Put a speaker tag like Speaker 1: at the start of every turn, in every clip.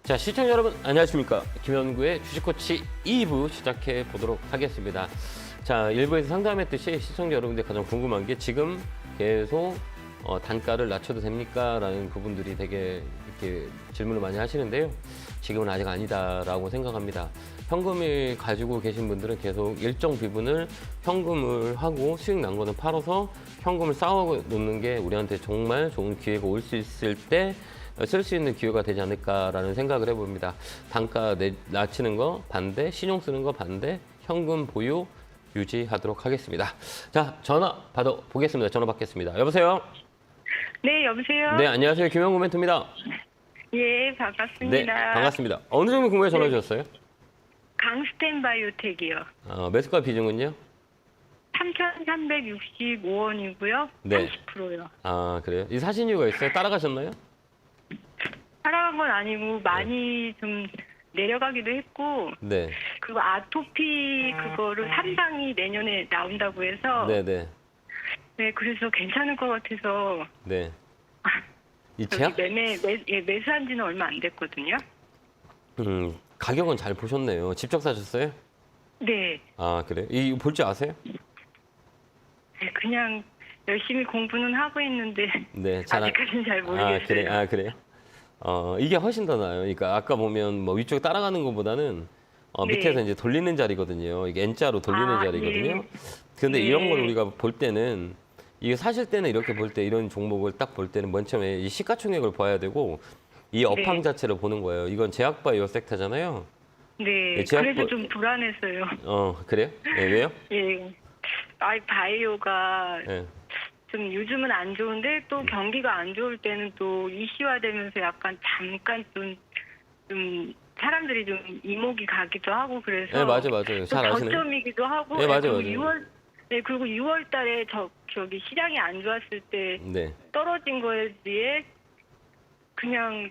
Speaker 1: 자, 시청자 여러분 안녕하십니까. 김현구의 주식코치 2부 시작해 보도록 하겠습니다. 자, 1부에서 상담했듯이 시청자 여러분들 가장 궁금한 게 지금 계속 단가를 낮춰도 됩니까? 라는 부분들이 되게 이렇게 질문을 많이 하시는데요. 지금은 아직 아니다라고 생각합니다. 현금을 가지고 계신 분들은 계속 일정 부분을 현금을 하고 수익 난 거는 팔아서 현금을 쌓아 놓는 게 우리한테 정말 좋은 기회가 올 수 있을 때 쓸 수 있는 기회가 되지 않을까라는 생각을 해봅니다. 단가 낮추는 거 반대, 신용 쓰는 거 반대, 현금 보유 유지하도록 하겠습니다. 자, 전화 받아보겠습니다. 전화 받겠습니다. 여보세요?
Speaker 2: 네, 여보세요?
Speaker 1: 네, 안녕하세요. 김현구 멘토입니다.
Speaker 2: 예,
Speaker 1: 네,
Speaker 2: 반갑습니다.
Speaker 1: 반갑습니다. 어느 정도 궁금해 전화 주셨어요?
Speaker 2: 강스텐 바이오텍이요.
Speaker 1: 매수가 비중은요?
Speaker 2: 3,365원이고요.
Speaker 1: 네.
Speaker 2: 30%요.
Speaker 1: 아, 그래요? 이 사신 이유가 있어요? 따라가셨나요?
Speaker 2: 따라간 건 아니고 많이 좀 내려가기도 했고
Speaker 1: 네.
Speaker 2: 그리고 아토피 그거를 3당이 내년에 나온다고 해서
Speaker 1: 네, 네.
Speaker 2: 네, 그래서 괜찮을 것 같아서
Speaker 1: 네. 이
Speaker 2: 여기
Speaker 1: 제약
Speaker 2: 매수한 지는 얼마 안 됐거든요.
Speaker 1: 가격은 잘 보셨네요. 직접 사셨어요?
Speaker 2: 네.
Speaker 1: 아, 그래요? 이 볼 줄 아세요?
Speaker 2: 네, 그냥 열심히 공부는 하고 있는데
Speaker 1: 네,
Speaker 2: 아직까지는 잘 모르겠어요.
Speaker 1: 아, 그래요? 이게 훨씬 더 나아요. 그러니까 아까 보면 뭐 위쪽에 따라가는 것보다는
Speaker 2: 네.
Speaker 1: 밑에서 이제 돌리는 자리거든요. 이게 N자로 돌리는
Speaker 2: 아,
Speaker 1: 자리거든요.
Speaker 2: 예.
Speaker 1: 근데
Speaker 2: 네.
Speaker 1: 이런 걸 우리가 볼 때는 이게 사실 때는 이렇게 볼 때 이런 종목을 딱 볼 때는 맨 처음에 이 시가총액을 봐야 되고 이 업황
Speaker 2: 네.
Speaker 1: 자체를 보는 거예요. 이건 제약바이오 섹터잖아요.
Speaker 2: 네,
Speaker 1: 예, 제약
Speaker 2: 그래서
Speaker 1: 뭐-
Speaker 2: 좀 불안했어요.
Speaker 1: 그래요? 네, 왜요?
Speaker 2: 예. 바이오가
Speaker 1: 네.
Speaker 2: 좀 요즘은 안 좋은데 또 경기가 안 좋을 때는 또 이슈화되면서 약간 잠깐 좀 사람들이 좀 이목이 가기도 하고 그래서
Speaker 1: 네, 맞아요.
Speaker 2: 좀
Speaker 1: 잘 아시네.
Speaker 2: 저점이기도 하고
Speaker 1: 네, 맞아요,
Speaker 2: 그리고
Speaker 1: 맞아요.
Speaker 2: 그리고 6월 달에 저기 시장이 안 좋았을 때
Speaker 1: 네.
Speaker 2: 떨어진 거에 비해 그냥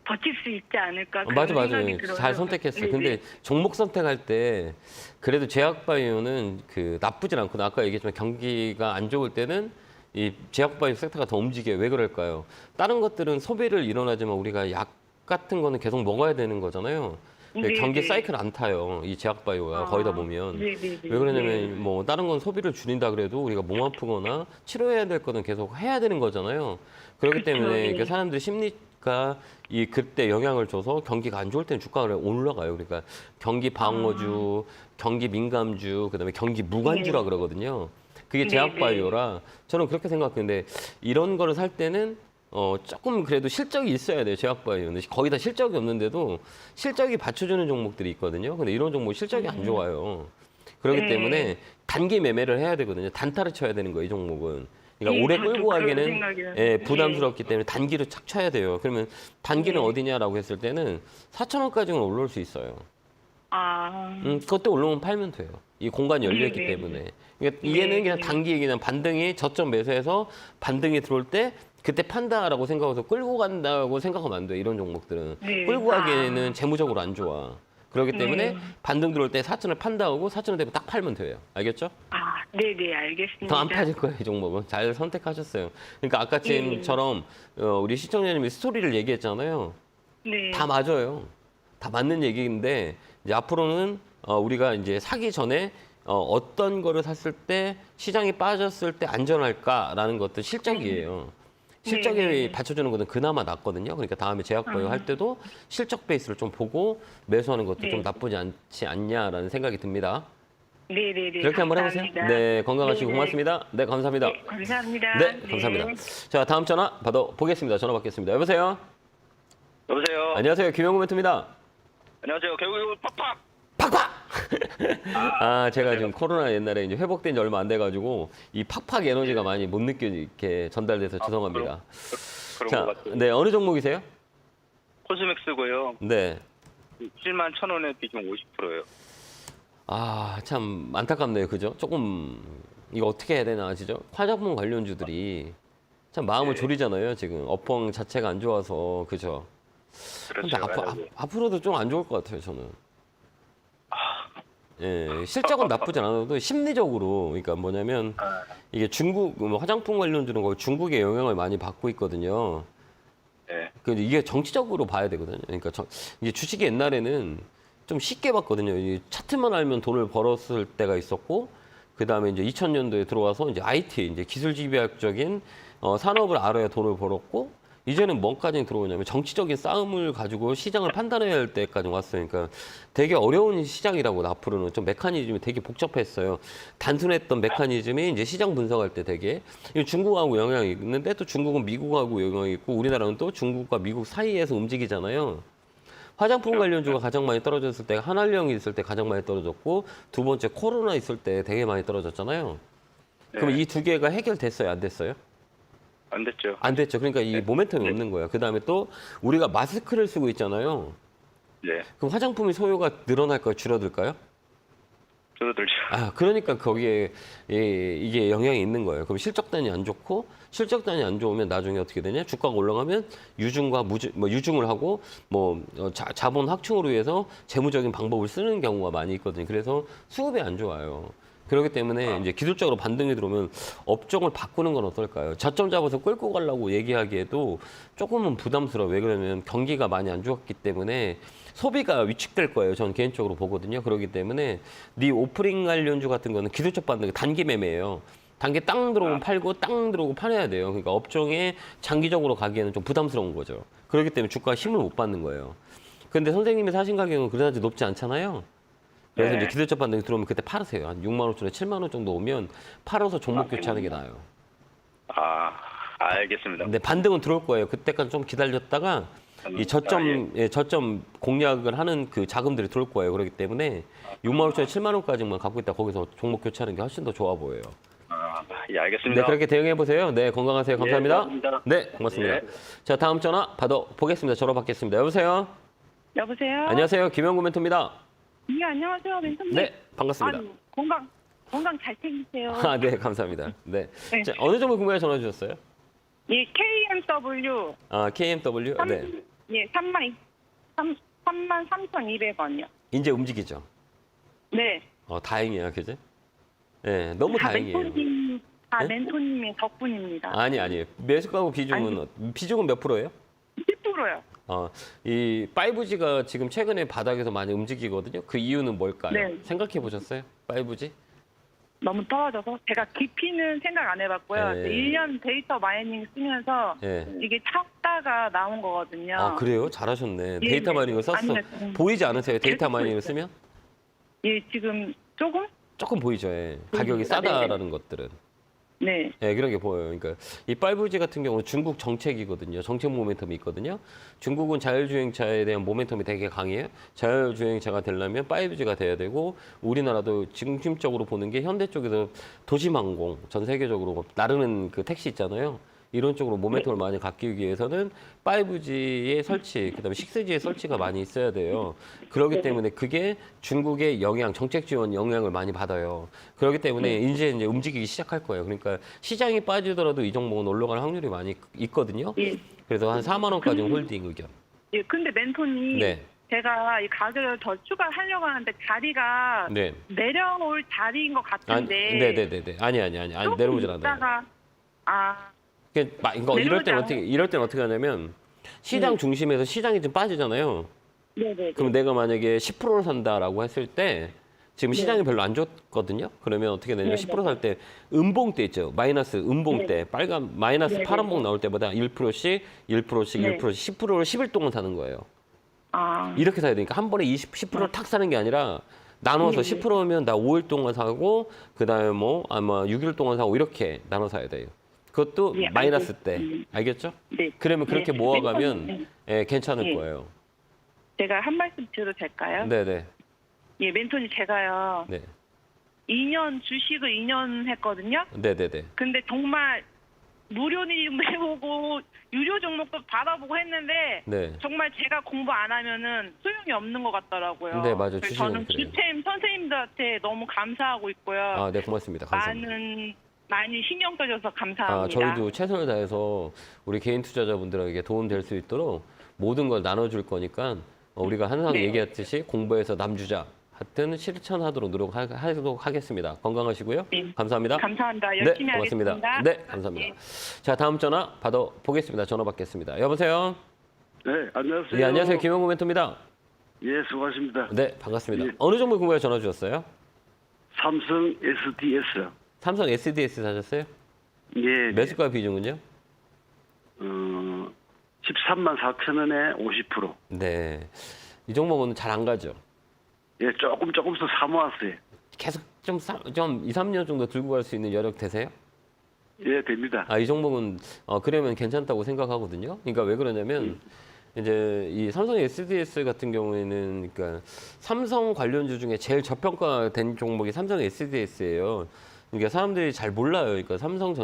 Speaker 2: 버틸 수 있지 않을까 그런
Speaker 1: 맞아요.
Speaker 2: 생각이 들어요.
Speaker 1: 잘 선택했어요.
Speaker 2: 네,
Speaker 1: 근데
Speaker 2: 네.
Speaker 1: 종목 선택할 때 그래도 제약바이오는 나쁘진 않거든요. 아까 얘기했지만 경기가 안 좋을 때는 이 제약바이오 섹터가 더 움직여요. 왜 그럴까요? 다른 것들은 소비를 일어나지만 우리가 약 같은 거는 계속 먹어야 되는 거잖아요. 근데
Speaker 2: 네,
Speaker 1: 경기
Speaker 2: 네.
Speaker 1: 사이클 안 타요. 이 제약바이오가 거의 다 보면.
Speaker 2: 네, 네, 네.
Speaker 1: 왜 그러냐면
Speaker 2: 네.
Speaker 1: 뭐 다른 건 소비를 줄인다 그래도 우리가 몸 아프거나 치료해야 될 거는 계속 해야 되는 거잖아요. 그렇기
Speaker 2: 그쵸,
Speaker 1: 때문에
Speaker 2: 네.
Speaker 1: 그 사람들 심리가 이 그때 영향을 줘서 경기가 안 좋을 때는 주가가 올라가요. 그러니까 경기 방어주, 경기 민감주, 그다음에 경기 무관주라
Speaker 2: 네.
Speaker 1: 그러거든요. 그게
Speaker 2: 네,
Speaker 1: 제약바이오라 저는 그렇게 생각했는데 이런 거를 살 때는 조금 그래도 실적이 있어야 돼요. 제약바이오는 거의 다 실적이 없는데도 실적이 받쳐주는 종목들이 있거든요. 근데 이런 종목 실적이 안 좋아요. 그렇기
Speaker 2: 네.
Speaker 1: 때문에 단기 매매를 해야 되거든요. 단타를 쳐야 되는 거예요. 이 종목은. 그러니까
Speaker 2: 네,
Speaker 1: 오래
Speaker 2: 저도
Speaker 1: 끌고
Speaker 2: 그런
Speaker 1: 가기는
Speaker 2: 생각이에요.
Speaker 1: 부담스럽기 때문에 단기로 착 쳐야 돼요. 그러면 단기는
Speaker 2: 네.
Speaker 1: 어디냐라고 했을 때는 4,000원까지는 올라올 수 있어요.
Speaker 2: 아,
Speaker 1: 그것도 올라오면 팔면 돼요. 이 공간이 열려있기
Speaker 2: 네.
Speaker 1: 때문에. 그러니까 얘는 그냥 단기 그냥 반등이 저점 매수해서 반등이 들어올 때 그때 판다라고 생각해서 끌고 간다고 생각하면 안 돼. 이런 종목들은.
Speaker 2: 네.
Speaker 1: 끌고 가기에는 재무적으로 안 좋아. 그렇기 때문에 반등 들어올 때 4,000을 판다고 4,000원 되면 딱 팔면 돼요. 알겠죠?
Speaker 2: 네, 네, 알겠습니다.
Speaker 1: 더 안 빠질 거예요, 이 종목은. 잘 선택하셨어요. 그러니까 아까처럼 우리 시청자님이 스토리를 얘기했잖아요.
Speaker 2: 네.
Speaker 1: 다 맞아요. 다 맞는 얘기인데 이제 앞으로는 우리가 이제 사기 전에 어떤 거를 샀을 때 시장이 빠졌을 때 안전할까라는 것도 실적이에요. 실적이
Speaker 2: 네.
Speaker 1: 받쳐주는 것은 그나마 낫거든요. 그러니까 다음에 제약바이오 할 때도 실적 베이스를 좀 보고 매수하는 것도
Speaker 2: 네.
Speaker 1: 좀 나쁘지 않지 않냐라는 생각이 듭니다.
Speaker 2: 네, 네, 네.
Speaker 1: 그렇게 한번 해보세요.
Speaker 2: 감사합니다.
Speaker 1: 네, 건강하시고
Speaker 2: 네, 네.
Speaker 1: 고맙습니다. 네, 감사합니다.
Speaker 2: 네, 감사합니다.
Speaker 1: 네, 감사합니다. 자, 다음 전화 받아보겠습니다. 전화 받겠습니다. 여보세요?
Speaker 3: 여보세요.
Speaker 1: 안녕하세요. 김영구 멘토입니다.
Speaker 3: 안녕하세요. 결국 팍팍.
Speaker 1: 팍팍! 제가 지금 코로나 옛날에 이제 회복된 지 얼마 안 돼가지고 이 팍팍 에너지가 많이 못 느끼게 전달돼서 죄송합니다.
Speaker 3: 그런
Speaker 1: 자,
Speaker 3: 것 같아요.
Speaker 1: 네, 어느 종목이세요?
Speaker 3: 코스맥스고요.
Speaker 1: 네.
Speaker 3: 71,000원에 비중 50%예요.
Speaker 1: 참 안타깝네요. 그죠? 조금 이거 어떻게 해야 되나, 아시죠? 화장품 관련주들이 참 마음을
Speaker 3: 네.
Speaker 1: 졸이잖아요. 지금 업황 자체가 안 좋아서. 그죠? 근데
Speaker 3: 그렇죠.
Speaker 1: 앞으로도 좀 안 좋을 것 같아요, 저는. 예, 실적은 나쁘지 않아도 심리적으로, 그러니까 뭐냐면 이게 중국 화장품 관련주는 거 중국의 영향을 많이 받고 있거든요.
Speaker 3: 네.
Speaker 1: 이게 정치적으로 봐야 되거든요. 그러니까 이게 주식이 옛날에는 좀 쉽게 봤거든요. 이 차트만 알면 돈을 벌었을 때가 있었고, 그 다음에 이제 2000년도에 들어와서 이제 IT, 이제 기술 집약적인 산업을 알아야 돈을 벌었고, 이제는 뭐까지 들어오냐면 정치적인 싸움을 가지고 시장을 판단해야 할 때까지 왔어요. 그러니까 되게 어려운 시장이라고 앞으로는 좀 메커니즘이 되게 복잡했어요. 단순했던 메커니즘이 이제 시장 분석할 때 되게 중국하고 영향이 있는데 또 중국은 미국하고 영향이 있고 우리나라는 또 중국과 미국 사이에서 움직이잖아요. 화장품 관련주가 가장 많이 떨어졌을 때 한알령이 있을 때 가장 많이 떨어졌고 두 번째 코로나 있을 때 되게 많이 떨어졌잖아요. 그럼 이 두 개가 해결됐어요? 안 됐어요?
Speaker 3: 안 됐죠.
Speaker 1: 안 됐죠. 그러니까 이 모멘텀이 없는 거예요. 그다음에 또 우리가 마스크를 쓰고 있잖아요.
Speaker 3: 네.
Speaker 1: 그럼 화장품의 소요가 늘어날까요? 줄어들까요?
Speaker 3: 줄어들죠.
Speaker 1: 아, 그러니까 거기에 이게 영향이 있는 거예요. 그럼 실적단이 안 좋고 실적단이 안 좋으면 나중에 어떻게 되냐? 주가가 올라가면 유증과 유증을 하고 자본 확충으로 위해서 재무적인 방법을 쓰는 경우가 많이 있거든요. 그래서 수급이 안 좋아요. 그렇기 때문에 이제 기술적으로 반등이 들어오면 업종을 바꾸는 건 어떨까요? 저점 잡아서 끌고 가려고 얘기하기에도 조금은 부담스러워요. 왜 그러냐면 경기가 많이 안 좋았기 때문에 소비가 위축될 거예요. 저는 개인적으로 보거든요. 그렇기 때문에 네 오프닝 관련주 같은 거는 기술적 반등, 단기 매매예요. 단기 땅 들어오면 팔고 땅 들어오고 팔아야 돼요. 그러니까 업종에 장기적으로 가기에는 좀 부담스러운 거죠. 그렇기 때문에 주가가 힘을 못 받는 거예요. 근데 선생님이 사신 가격은 그다지 높지 않잖아요. 그래서 이제 기술적 반등이 들어오면 그때 팔으세요. 한 6만 5천에 7만 원 정도 오면 팔아서 종목 교체하는 게 나아요.
Speaker 3: 알겠습니다.
Speaker 1: 근데 반등은 들어올 거예요. 그때까지 좀 기다렸다가 이 저점 공략을 하는 그 자금들이 들어올 거예요. 그렇기 때문에 6만 5천에 7만 원까지만 갖고 있다 거기서 종목 교체하는 게 훨씬 더 좋아 보여요.
Speaker 3: 예, 알겠습니다.
Speaker 1: 네, 그렇게 대응해 보세요. 네, 건강하세요. 감사합니다.
Speaker 3: 고맙습니다.
Speaker 1: 네, 고맙습니다.
Speaker 3: 예.
Speaker 1: 자, 다음 전화 받아보겠습니다. 전화 받겠습니다. 여보세요?
Speaker 2: 여보세요?
Speaker 1: 안녕하세요. 김영구 멘토입니다.
Speaker 2: 네, 안녕하세요, 멘토님.
Speaker 1: 네, 반갑습니다.
Speaker 2: 아니, 건강 잘 챙기세요.
Speaker 1: 아, 네, 감사합니다. 네.
Speaker 2: 네.
Speaker 1: 자, 어느 종목 궁금해 전화 주셨어요?
Speaker 2: 예, KMW.
Speaker 1: 아, KMW? 네.
Speaker 2: 예, 33,200원이요.
Speaker 1: 이제 움직이죠.
Speaker 2: 네.
Speaker 1: 다행이야, 그지? 네, 너무 다행이에요.
Speaker 2: 멘토님,
Speaker 1: 네?
Speaker 2: 멘토님의 덕분입니다.
Speaker 1: 아니에요. 매수가하고 비중은 몇 프로예요?
Speaker 2: 10%요.
Speaker 1: 이 5G가 지금 최근에 바닥에서 많이 움직이거든요. 그 이유는 뭘까요?
Speaker 2: 네.
Speaker 1: 생각해 보셨어요? 5G?
Speaker 2: 너무 떨어져서 제가 깊이는 생각 안 해봤고요.
Speaker 1: 네.
Speaker 2: 1년 데이터 마이닝 쓰면서
Speaker 1: 네.
Speaker 2: 이게 찾다가 나온 거거든요.
Speaker 1: 아, 그래요? 잘하셨네.
Speaker 2: 예,
Speaker 1: 데이터
Speaker 2: 네.
Speaker 1: 마이닝을 썼어.
Speaker 2: 아니요,
Speaker 1: 보이지 않으세요? 데이터
Speaker 2: 계속
Speaker 1: 마이닝을
Speaker 2: 보이죠.
Speaker 1: 쓰면?
Speaker 2: 예, 지금 조금?
Speaker 1: 조금 보이죠. 예. 가격이 싸다라는 것들은.
Speaker 2: 네.
Speaker 1: 네, 그런 게 보여요. 그러니까 이 5G 같은 경우는 중국 정책이거든요. 정책 모멘텀이 있거든요. 중국은 자율주행차에 대한 모멘텀이 되게 강해요. 자율주행차가 되려면 5G가 돼야 되고 우리나라도 중심적으로 보는 게 현대 쪽에서 도심항공 전 세계적으로 나르는 그 택시 있잖아요. 이런 쪽으로 모멘텀을 많이 갖기 위해서는 5G의 설치, 그다음에 6G의 설치가 많이 있어야 돼요. 그렇기 때문에 그게 중국의 정책 지원 영향을 많이 받아요. 그렇기 때문에 이제 움직이기 시작할 거예요. 그러니까 시장이 빠지더라도 이 종목은 올라갈 확률이 많이 있거든요.
Speaker 2: 예.
Speaker 1: 그래서 한 4만 원까지 홀딩 의견.
Speaker 2: 예, 근데 멘토님.
Speaker 1: 네.
Speaker 2: 제가 이 가격을 더 추가하려고 하는데 자리가
Speaker 1: 네.
Speaker 2: 내려올 자리인 것 같은데.
Speaker 1: 네네네. 아니 내려오질 않아요.
Speaker 2: 있다가,
Speaker 1: 그러니까 이럴 때는 어떻게 하냐면 시장 중심에서 시장이 좀 빠지잖아요.
Speaker 2: 네네.
Speaker 1: 그럼 내가 만약에 10%를 산다라고 했을 때 지금 시장이 별로 안 좋거든요. 그러면 어떻게 되냐면 10% 살 때 음봉 때 있죠. 마이너스 음봉 때 빨간 마이너스 파란봉 나올 때마다 1%씩 1%씩
Speaker 2: 네.
Speaker 1: 1%씩 10%를 10일 동안 사는 거예요.
Speaker 2: 아,
Speaker 1: 이렇게 사야 되니까 한 번에 10%를 탁 사는 게 아니라 나눠서 10%면 나 5일 동안 사고 그다음에 아마 6일 동안 사고 이렇게 나눠 사야 돼요. 그것도
Speaker 2: 예,
Speaker 1: 마이너스 때. 알겠죠?
Speaker 2: 네.
Speaker 1: 그러면 그렇게
Speaker 2: 네.
Speaker 1: 모아가면 괜찮을
Speaker 2: 예.
Speaker 1: 거예요.
Speaker 2: 제가 한 말씀 드려도 될까요?
Speaker 1: 네네.
Speaker 2: 예, 멘토님 제가요.
Speaker 1: 네.
Speaker 2: 2년 주식을 2년 했거든요.
Speaker 1: 네네네.
Speaker 2: 근데 정말 무료님도 해보고 유료 종목도 받아보고 했는데
Speaker 1: 네.
Speaker 2: 정말 제가 공부 안 하면은 소용이 없는 것 같더라고요.
Speaker 1: 네, 맞아요.
Speaker 2: 그래서
Speaker 1: 주식은
Speaker 2: 저는
Speaker 1: 그래요.
Speaker 2: 주템 선생님들한테 너무 감사하고 있고요.
Speaker 1: 아, 네, 고맙습니다. 감사합니다.
Speaker 2: 많이 신경 써줘서 감사합니다.
Speaker 1: 저희도 최선을 다해서 우리 개인 투자자분들에게 도움될 수 있도록 모든 걸 나눠줄 거니까 우리가 항상
Speaker 2: 네.
Speaker 1: 얘기했듯이 공부해서 남주자 하여튼 실천하도록 노력하도록 하겠습니다. 건강하시고요.
Speaker 2: 네.
Speaker 1: 감사합니다.
Speaker 2: 감사합니다.
Speaker 1: 네,
Speaker 2: 열심히
Speaker 1: 고맙습니다.
Speaker 2: 하겠습니다.
Speaker 1: 네, 감사합니다. 자, 다음 전화 받아보겠습니다. 전화 받겠습니다. 여보세요?
Speaker 4: 네, 안녕하세요.
Speaker 1: 예, 안녕하세요. 김영구 멘토입니다.
Speaker 4: 예, 수고하십니다.
Speaker 1: 네, 반갑습니다.
Speaker 4: 예.
Speaker 1: 어느 종목 궁금해 전화 주셨어요?
Speaker 4: 삼성 SDS.
Speaker 1: 삼성 SDS 사셨어요?
Speaker 4: 예,
Speaker 1: 매수가 비중은요?
Speaker 4: 13만 4천 원에 50%.
Speaker 1: 네. 이 종목은 잘 안 가죠.
Speaker 4: 예, 조금씩 사모았어요.
Speaker 1: 계속 좀 2, 3년 정도 들고 갈 수 있는 여력 되세요?
Speaker 4: 예, 됩니다.
Speaker 1: 이 종목은 그러면 괜찮다고 생각하거든요. 그러니까 왜 그러냐면 이제 이 삼성 SDS 같은 경우에는 그러니까 삼성 관련주 중에 제일 저평가된 종목이 삼성 SDS예요. 그러니까 사람들이 잘 몰라요. 그러니까 삼성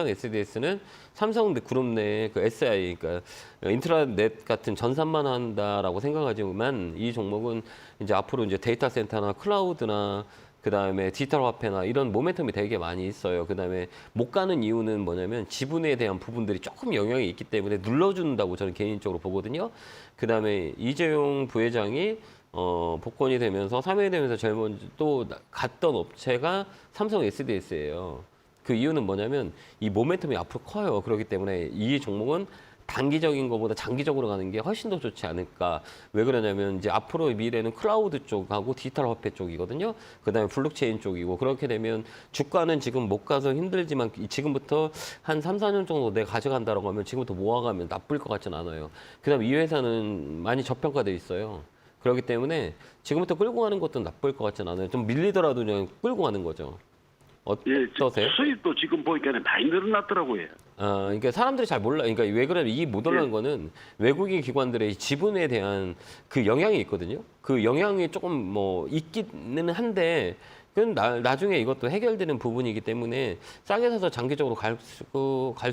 Speaker 1: SDS는 삼성 그룹 내 그 SI, 그러니까 인트라넷 같은 전산만 한다라고 생각하지만 이 종목은 이제 앞으로 이제 데이터 센터나 클라우드나 그다음에 디지털 화폐나 이런 모멘텀이 되게 많이 있어요. 그다음에 못 가는 이유는 뭐냐면 지분에 대한 부분들이 조금 영향이 있기 때문에 눌러준다고 저는 개인적으로 보거든요. 그다음에 이재용 부회장이 복권이 되면서 사면되면서 제일 먼저 또 갔던 업체가 삼성 SDS예요. 그 이유는 뭐냐면 이 모멘텀이 앞으로 커요. 그렇기 때문에 이 종목은 단기적인 것보다 장기적으로 가는 게 훨씬 더 좋지 않을까. 왜 그러냐면 이제 앞으로 미래는 클라우드 쪽하고 디지털 화폐 쪽이거든요. 그다음에 블록체인 쪽이고 그렇게 되면 주가는 지금 못 가서 힘들지만 지금부터 한 3, 4년 정도 내가 가져간다라고 하면 지금부터 모아가면 나쁠 것 같진 않아요. 그다음에 이 회사는 많이 저평가돼 있어요. 그렇기 때문에 지금부터 끌고 가는 것도 나쁠 것 같진 않아요. 좀 밀리더라도 그냥 끌고 가는 거죠.
Speaker 4: 예,
Speaker 1: 어떠세요?
Speaker 4: 수입도 지금 보니까 많이 늘어났더라고요.
Speaker 1: 그러니까 사람들이 잘 몰라. 그러니까 왜 그러냐면 이 못 올라간 거는 외국인 기관들의 지분에 대한 그 영향이 있거든요. 그 영향이 조금 뭐 있기는 한데 그건 나중에 이것도 해결되는 부분이기 때문에 싸게 사서 장기적으로 갈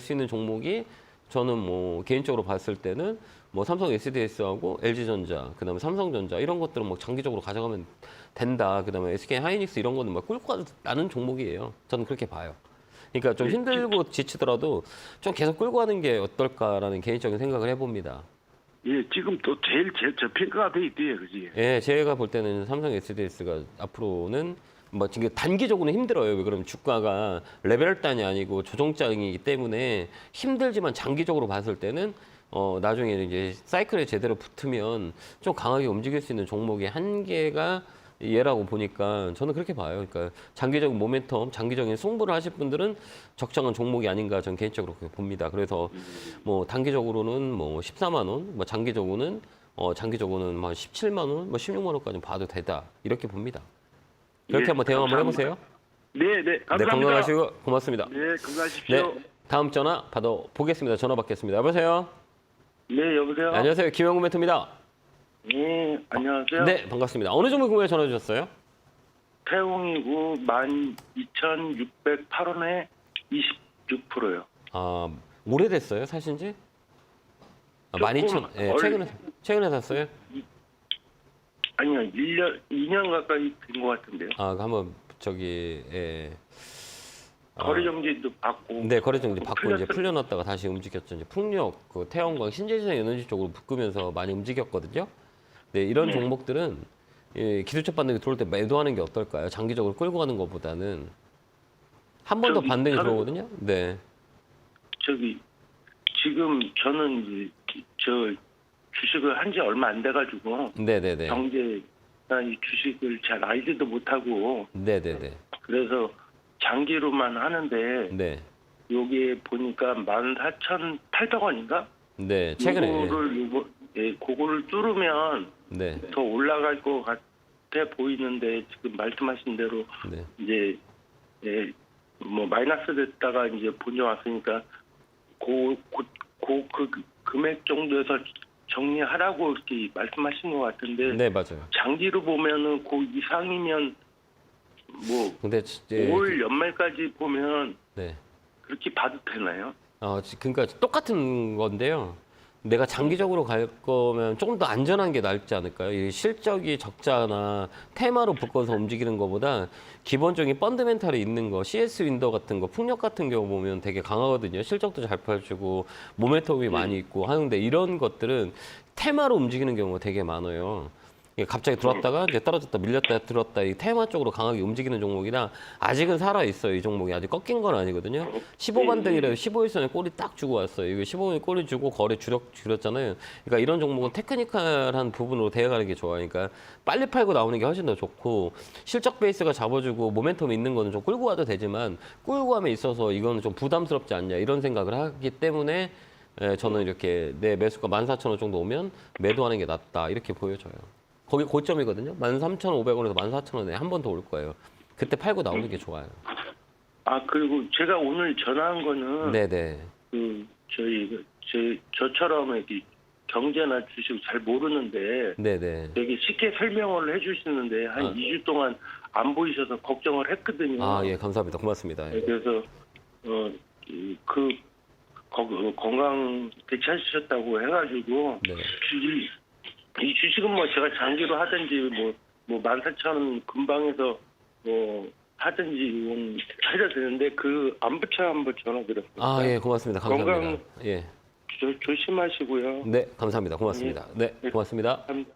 Speaker 1: 수 있는 종목이 저는 뭐 개인적으로 봤을 때는 뭐 삼성 SDS하고 LG전자, 그다음에 삼성전자 이런 것들은 뭐 장기적으로 가져가면 된다. 그다음에 SK 하이닉스 이런 거는 막 끌고 가는 종목이에요. 저는 그렇게 봐요. 그러니까 좀 힘들고 지치더라도 좀 계속 끌고 가는 게 어떨까라는 개인적인 생각을 해봅니다.
Speaker 4: 예, 지금 또 제일 저평가가 돼 있대요, 그지?
Speaker 1: 예, 제가 볼 때는 삼성 SDS가 앞으로는 뭐 지금 단기적으로는 힘들어요. 왜 그러면 주가가 레벨 단이 아니고 조정장이기 때문에 힘들지만 장기적으로 봤을 때는 나중에 이제 사이클에 제대로 붙으면 좀 강하게 움직일 수 있는 종목의 한계가 얘라고 보니까 저는 그렇게 봐요. 그러니까 장기적인 모멘텀, 장기적인 승부를 하실 분들은 적정한 종목이 아닌가 저는 개인적으로 그렇게 봅니다. 그래서 뭐 단기적으로는 뭐 14만 원, 뭐 장기적으로는 뭐 17만 원, 뭐 16만 원까지 봐도 되다 이렇게 봅니다. 그렇게
Speaker 4: 예,
Speaker 1: 한번 대응 한번
Speaker 4: 감사합니다.
Speaker 1: 해보세요.
Speaker 4: 네,
Speaker 1: 네,
Speaker 4: 감사합니다.
Speaker 1: 건강하시고 고맙습니다.
Speaker 4: 네, 건강하십시오.
Speaker 1: 네, 다음 전화 받아보겠습니다. 전화 받겠습니다. 여보세요?
Speaker 4: 네, 여보세요?
Speaker 1: 안녕하세요. 김영구 멘토입니다.
Speaker 4: 네, 안녕하세요.
Speaker 1: 네, 반갑습니다. 어느 종목 궁금해 전화 주셨어요?
Speaker 4: 태웅이고 12,608원에 26%요.
Speaker 1: 오래됐어요, 사신지? 12,000. 예, 최근에 샀어요?
Speaker 4: 아니요, 2년 가까이 된 것 같은데요.
Speaker 1: 한번 예.
Speaker 4: 거래정지도 받고.
Speaker 1: 네, 거래정지 받고 이제
Speaker 4: 풀렸어요.
Speaker 1: 풀려놨다가 다시 움직였죠. 이제 풍력, 그 태양광, 신재생 에너지 쪽으로 붙으면서 많이 움직였거든요. 네, 이런 종목들은 기술적 반등이 들어올 때 매도하는 게 어떨까요? 장기적으로 끌고 가는 것보다는 한 번 더 반등이 들어오거든요. 네.
Speaker 4: 지금 저는 이제 주식을 한 지 얼마 안 돼가지고
Speaker 1: 네네네.
Speaker 4: 경제나 이 주식을 잘 알지도 못하고
Speaker 1: 네네네.
Speaker 4: 그래서 장기로만 하는데
Speaker 1: 네.
Speaker 4: 여기에 보니까 14,800원인가?
Speaker 1: 네, 최근에.
Speaker 4: 그거를 뚫으면
Speaker 1: 네.
Speaker 4: 더 올라갈 것 같아 보이는데 지금 말씀하신 대로
Speaker 1: 네.
Speaker 4: 이제 뭐 마이너스 됐다가 이제 본전 왔으니까 그 금액 정도에서 정리하라고 이렇게 말씀하신 것 같은데
Speaker 1: 네, 맞아요.
Speaker 4: 장기로 보면은 그 이상이면 뭐
Speaker 1: 근데
Speaker 4: 올 연말까지 보면
Speaker 1: 네.
Speaker 4: 그렇게 봐도 되나요?
Speaker 1: 그러니까 똑같은 건데요. 내가 장기적으로 갈 거면 조금 더 안전한 게 낫지 않을까요? 이 실적이 적자나 테마로 묶어서 움직이는 것보다 기본적인 펀드멘탈이 있는 거, CS 윈더 같은 거, 풍력 같은 경우 보면 되게 강하거든요. 실적도 잘 펼치고 모멘텀이 많이 있고 하는데 이런 것들은 테마로 움직이는 경우가 되게 많아요. 이게 갑자기 들어왔다가 이제 떨어졌다 밀렸다 들었다 이 테마 쪽으로 강하게 움직이는 종목이라 아직은 살아 있어요. 이 종목이 아직 꺾인 건 아니거든요. 15반등이라도 15일선에 꼬리 딱 주고 왔어요. 이거 15일 꼬리 주고 거래 줄였잖아요. 그러니까 이런 종목은 테크니컬한 부분으로 대응하는 게 좋아요. 그러니까 빨리 팔고 나오는 게 훨씬 더 좋고 실적 베이스가 잡아주고 모멘텀 있는 거는 좀 끌고 와도 되지만 끌고 감에 있어서 이거는 좀 부담스럽지 않냐 이런 생각을 하기 때문에 저는 이렇게 내 매수가 14,000원 정도 오면 매도하는 게 낫다 이렇게 보여져요. 거기 고점이거든요. 13,500원에서 14,000원에 한 번 더 올 거예요. 그때 팔고 나오는 게 좋아요.
Speaker 4: 아, 그리고 제가 오늘 전화한 거는
Speaker 1: 네네.
Speaker 4: 저처럼 이렇게 경제나 주식 잘 모르는데
Speaker 1: 네네.
Speaker 4: 되게 쉽게 설명을 해주시는데 한 2주 동안 안 보이셔서 걱정을 했거든요.
Speaker 1: 아, 예, 감사합니다. 고맙습니다. 예.
Speaker 4: 그래서 건강 되찾으셨다고 해가지고
Speaker 1: 네.
Speaker 4: 이 주식은 뭐 제가 장기로 하든지 뭐 14,000원 근방에서 뭐 하든지 해야 되는데 그 안부처 한번 전화드렸습니다.
Speaker 1: 아, 예, 고맙습니다. 감사합니다.
Speaker 4: 건강
Speaker 1: 예.
Speaker 4: 조심하시고요.
Speaker 1: 네, 감사합니다. 고맙습니다. 네, 고맙습니다.
Speaker 4: 감사합니다.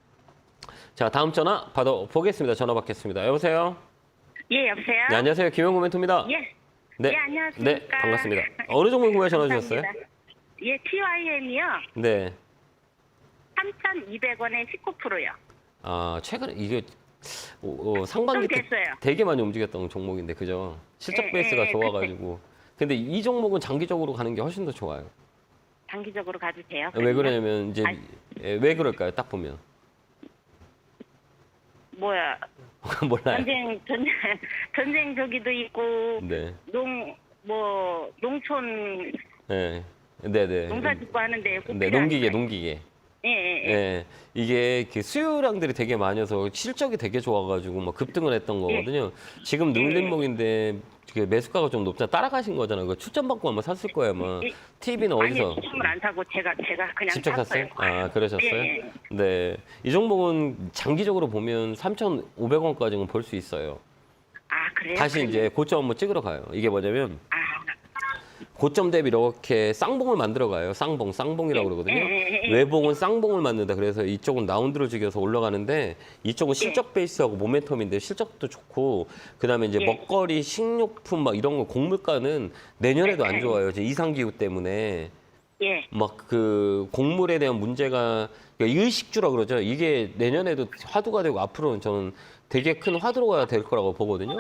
Speaker 1: 자, 다음 전화 받아보겠습니다. 전화 받겠습니다. 여보세요?
Speaker 2: 예, 여보세요?
Speaker 1: 네, 안녕하세요. 김영구 멘토입니다.
Speaker 2: 예.
Speaker 1: 네.
Speaker 2: 예, 안녕하십니까.
Speaker 1: 네, 반갑습니다. 어느 종목 구매 전화 주셨어요?
Speaker 2: 감사합니다. 예, TYM이요.
Speaker 1: 네.
Speaker 2: 3,200원에 19%요.
Speaker 1: 아, 최근에 이게 상반기 때
Speaker 2: 됐어요.
Speaker 1: 되게 많이 움직였던 종목인데, 그죠? 실적
Speaker 2: 예,
Speaker 1: 베이스가
Speaker 2: 예,
Speaker 1: 좋아가지고. 근데 이 종목은 장기적으로 가는 게 훨씬 더 좋아요.
Speaker 2: 장기적으로 가도 돼요?
Speaker 1: 왜 그러냐면, 이제,
Speaker 2: 아니.
Speaker 1: 왜 그럴까요? 딱 보면.
Speaker 2: 뭐야,
Speaker 1: 몰라요.
Speaker 2: 전쟁 저기도 있고,
Speaker 1: 네.
Speaker 2: 농촌,
Speaker 1: 네. 네네.
Speaker 2: 농사 짓고 하는데.
Speaker 1: 네, 농기계.
Speaker 2: 예, 예, 예.
Speaker 1: 예, 이게 그 수요량들이 되게 많아서 실적이 되게 좋아가지고 막 급등을 했던 거거든요. 지금 눌림목인데 그 매수가가 좀 높잖아. 따라가신 거잖아요. 그 추천 받고 아마 샀을 거예요, 아마. TV는 어디서?
Speaker 2: 아니, 추첨을 안 사고 제가 그냥
Speaker 1: 직접 샀어요? 아, 그러셨어요?
Speaker 2: 예, 예.
Speaker 1: 네. 이 종목은 장기적으로 보면 3,500원까지는 볼 수 있어요.
Speaker 2: 아, 그래요?
Speaker 1: 다시 이제 고점 한번 찍으러 가요. 이게 뭐냐면
Speaker 2: 아,
Speaker 1: 고점 대비 이렇게 쌍봉을 만들어 가요. 쌍봉이라고 그러거든요. 외봉은 쌍봉을 만든다. 그래서 이쪽은 라운드를 죽여서 올라가는데 이쪽은 실적 베이스하고 모멘텀인데 실적도 좋고 그다음에 이제 먹거리, 식료품 막 이런 거 곡물가는 내년에도 안 좋아요. 이제 이상 기후 때문에
Speaker 2: 예.
Speaker 1: 막 그 곡물에 대한 문제가 그러니까 일식주라 그러죠. 이게 내년에도 화두가 되고 앞으로는 저는 되게 큰 화두가 될 거라고 보거든요.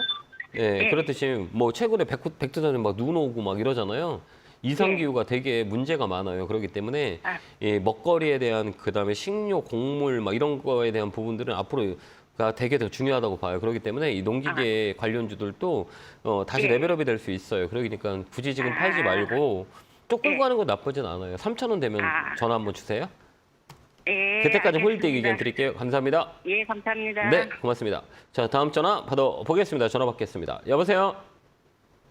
Speaker 1: 예, 그렇듯이 뭐 최근에 백두산에 막 눈 오고 막 이러잖아요. 이상 기후가 되게 문제가 많아요. 그렇기 때문에 이 먹거리에 대한 그다음에 식료, 곡물 막 이런 거에 대한 부분들은 앞으로가 되게 더 중요하다고 봐요. 그렇기 때문에 이 농기계 관련주들도 다시 레벨업이 될 수 있어요. 그러니까 굳이 지금 팔지 말고 쭉 끌고 가는 건 나쁘진 않아요. 3,000원 되면 전화 한번 주세요.
Speaker 2: 예.
Speaker 1: 그때까지 홀딩
Speaker 2: 알겠습니다.
Speaker 1: 의견 드릴게요. 감사합니다.
Speaker 2: 예, 감사합니다.
Speaker 1: 네, 고맙습니다. 자, 다음 전화 받아보겠습니다. 전화 받겠습니다. 여보세요?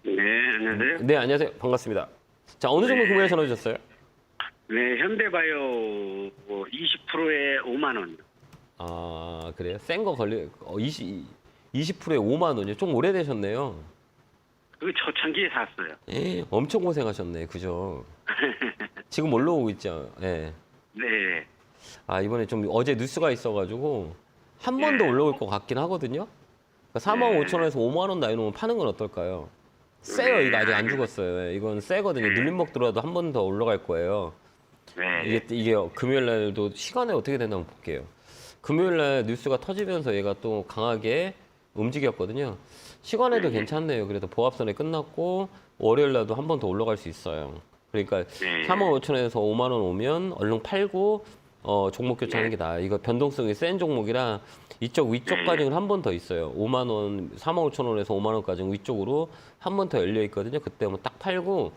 Speaker 5: 네, 안녕하세요.
Speaker 1: 네, 안녕하세요. 반갑습니다. 자, 어느 종목 구매에 전화 주셨어요?
Speaker 5: 네, 현대바이오 20%에 5만 원.
Speaker 1: 아, 그래요? 센 거 20%에 5만 원이요? 좀 오래되셨네요.
Speaker 5: 그 초창기에 샀어요.
Speaker 1: 엄청 고생하셨네. 그죠? 지금 올라오고 있죠? 예.
Speaker 5: 네.
Speaker 1: 아, 이번에 좀 어제 뉴스가 있어가지고 한 번 더 올라올 것 같긴 하거든요. 그러니까 45,000원에서 5만 원 나이 놓으면 파는 건 어떨까요? 세요. 이거 아직 안 죽었어요. 이건 세거든요. 눌림목 들어도 한 번 더 올라갈 거예요.
Speaker 5: 네.
Speaker 1: 이게 금요일 날도 시간에 어떻게 되나 한번 볼게요. 금요일 날 뉴스가 터지면서 얘가 또 강하게 움직였거든요. 시간에도 괜찮네요. 그래도 보합선에 끝났고 월요일 날도 한 번 더 올라갈 수 있어요. 그러니까 45,000원에서 5만 원 오면 얼른 팔고 종목 교체하는 게 나아요. 이거 변동성이 센 종목이라 이쪽 위쪽까지는 한 번 더 있어요. 5만 원, 45,000원에서 5만 원까지는 위쪽으로 한 번 더 열려 있거든요. 그때 한번 딱 팔고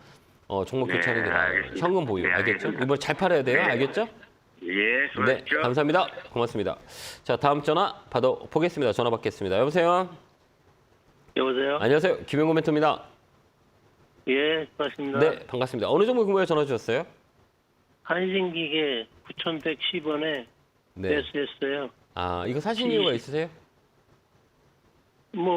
Speaker 1: 종목 교체하는 게 나아요.
Speaker 5: 알겠습니다.
Speaker 1: 현금 보유.
Speaker 5: 네,
Speaker 1: 알겠죠?
Speaker 5: 알겠습니다.
Speaker 1: 이번 잘 팔아야 돼요. 알겠죠?
Speaker 5: 예,
Speaker 1: 네,
Speaker 5: 수고하십시오.
Speaker 1: 감사합니다. 고맙습니다. 자, 다음 전화 받아보겠습니다. 전화 받겠습니다. 여보세요?
Speaker 4: 여보세요?
Speaker 1: 안녕하세요. 김영구 멘토입니다.
Speaker 4: 예, 반갑습니다.
Speaker 1: 네, 반갑습니다. 어느 종목 구매에 전화 주셨어요?
Speaker 4: 한신기계 9,110원에
Speaker 1: 네.
Speaker 4: 매수했어요.
Speaker 1: 아, 이거 사신 이유가 있으세요?
Speaker 4: 뭐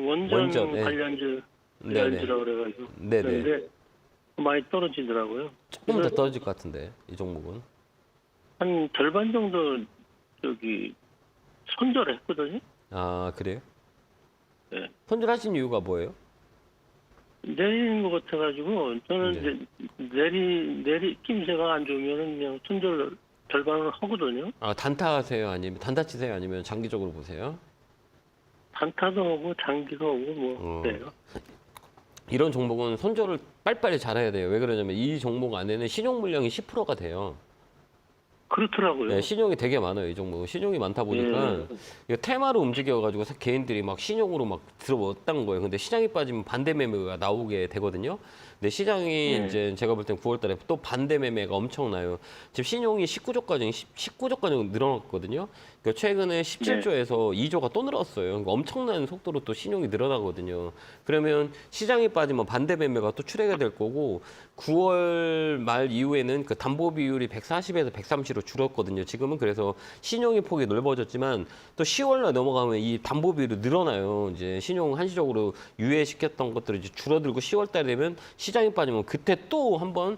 Speaker 4: 원전
Speaker 1: 네.
Speaker 4: 관련주라고 그래가지고
Speaker 1: 네네.
Speaker 4: 그런데 많이 떨어지더라고요.
Speaker 1: 조금 더 떨어질 것 같은데, 이 종목은.
Speaker 4: 한 절반 정도 저기 손절했거든요.
Speaker 1: 아, 그래요?
Speaker 4: 네.
Speaker 1: 손절하신 이유가 뭐예요?
Speaker 4: 내리는 것 같아가지고 저는
Speaker 1: 네.
Speaker 4: 이제 내리 낌새가 안 좋으면 그냥 손절 절반을 하거든요.
Speaker 1: 아, 단타 하세요? 아니면 단타 치세요? 아니면 장기적으로 보세요?
Speaker 4: 단타도 하고 장기도 하고 뭐
Speaker 1: 어.
Speaker 4: 그래요.
Speaker 1: 이런 종목은 손절을 빨리빨리 잘해야 돼요. 왜 그러냐면 이 종목 안에는 신용 물량이 10%가 돼요.
Speaker 4: 그렇더라고요.
Speaker 1: 네, 신용이 되게 많아요. 이 종목은 신용이 많다 보니까 이거 테마로 움직여가지고 개인들이 막 신용으로 막 들어왔다는 거예요. 근데 시장이 빠지면 반대 매매가 나오게 되거든요. 근데 시장이 이제 제가 볼 땐 9월달에 또 반대 매매가 엄청나요. 지금 신용이 19조까지 늘어났거든요. 그러니까 최근에 17조에서 2조가 또 늘었어요. 그러니까 엄청난 속도로 또 신용이 늘어나거든요. 그러면 시장이 빠지면 반대 매매가 또 출회가 될 거고 9월 말 이후에는 그 담보 비율이 140에서 130으로 줄었거든요. 지금은 그래서 신용의 폭이 넓어졌지만 또 10월 날 넘어가면 이 담보 비율이 늘어나요. 이제 신용 한시적으로 유예시켰던 것들이 이제 줄어들고 10월 달 되면 시장이 빠지면 그때 또 한번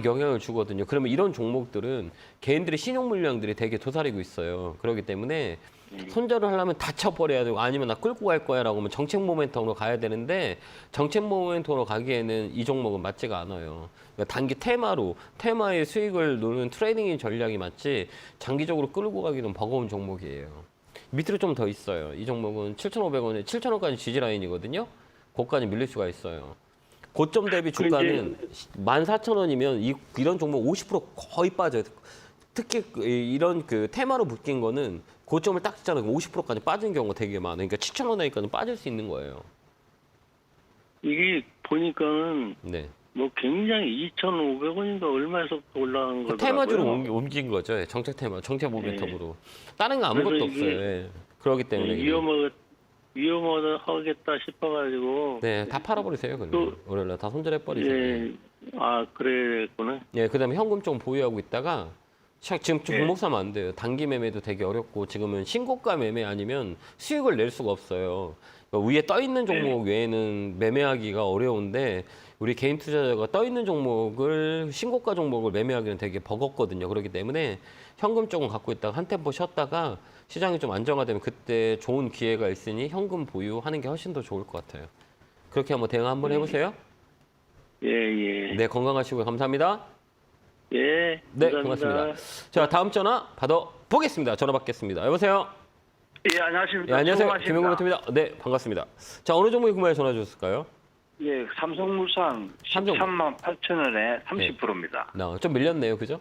Speaker 1: 영향을 주거든요. 그러면 이런 종목들은 개인들의 신용 물량들이 되게 도사리고 있어요. 그렇기 때문에 손절을 하려면 다쳐버려야 되고 아니면 나 끌고 갈 거야 라고 하면 정책 모멘텀으로 가야 되는데 정책 모멘텀으로 가기에는 이 종목은 맞지가 않아요. 그러니까 단기 테마의 수익을 노는 트레이딩 전략이 맞지 장기적으로 끌고 가기는 버거운 종목이에요. 밑으로 좀 더 있어요. 이 종목은 7,500원에 7,000원까지 지지라인이거든요. 고까지 밀릴 수가 있어요. 고점 대비 주가는 14,000원이면 이런 종목 50% 거의 빠져요. 특히 이런 그 테마로 묶인 거는 고점을 딱 찍잖아요. 50%까지 빠진 경우가 되게 많아요. 그러니까 7,000원이니까는 빠질 수 있는 거예요.
Speaker 4: 이게 보니까는
Speaker 1: 네.
Speaker 4: 뭐 굉장히 2,500원인가 얼마에서부터 올라간 거더라고요.
Speaker 1: 테마주로 움직인 거죠. 정책 테마, 정책 모멘텀으로. 다른 거 아무것도
Speaker 4: 그래서
Speaker 1: 없어요. 예. 그렇기 때문에.
Speaker 4: 위험하겠다 싶어가지고.
Speaker 1: 네, 다 팔아버리세요. 그러면 월요일날 다 손절해버리세요.
Speaker 4: 예. 아, 그랬구나.
Speaker 1: 예, 그다음에 현금 좀 보유하고 있다가 지금 종목 사면 안 돼요. 단기 매매도 되게 어렵고 지금은 신고가 매매 아니면 수익을 낼 수가 없어요. 그러니까 위에 떠 있는 종목 외에는 매매하기가 어려운데 우리 개인 투자자가 떠 있는 종목을 신고가 종목을 매매하기는 되게 버겁거든요. 그렇기 때문에 현금 조금 갖고 있다가 한 템포 쉬었다가 시장이 좀 안정화되면 그때 좋은 기회가 있으니 현금 보유하는 게 훨씬 더 좋을 것 같아요. 그렇게 한번 대응 한번 해보세요.
Speaker 4: 예.
Speaker 1: 네, 건강하시고요. 감사합니다.
Speaker 4: 예.
Speaker 1: 네,
Speaker 4: 감사합니다.
Speaker 1: 고맙습니다. 자, 다음 전화 받아보겠습니다. 전화 받겠습니다. 여보세요?
Speaker 5: 예, 안녕하십니까.
Speaker 1: 예, 안녕하세요.
Speaker 5: 수고하십니다.
Speaker 1: 김영곤입니다. 네, 반갑습니다. 자, 어느 종목에 구매해 전화 주셨을까요?
Speaker 5: 예, 삼성물산
Speaker 1: 삼성.
Speaker 5: 13만 8천 원에 30%입니다.
Speaker 1: 좀 밀렸네요. 그죠?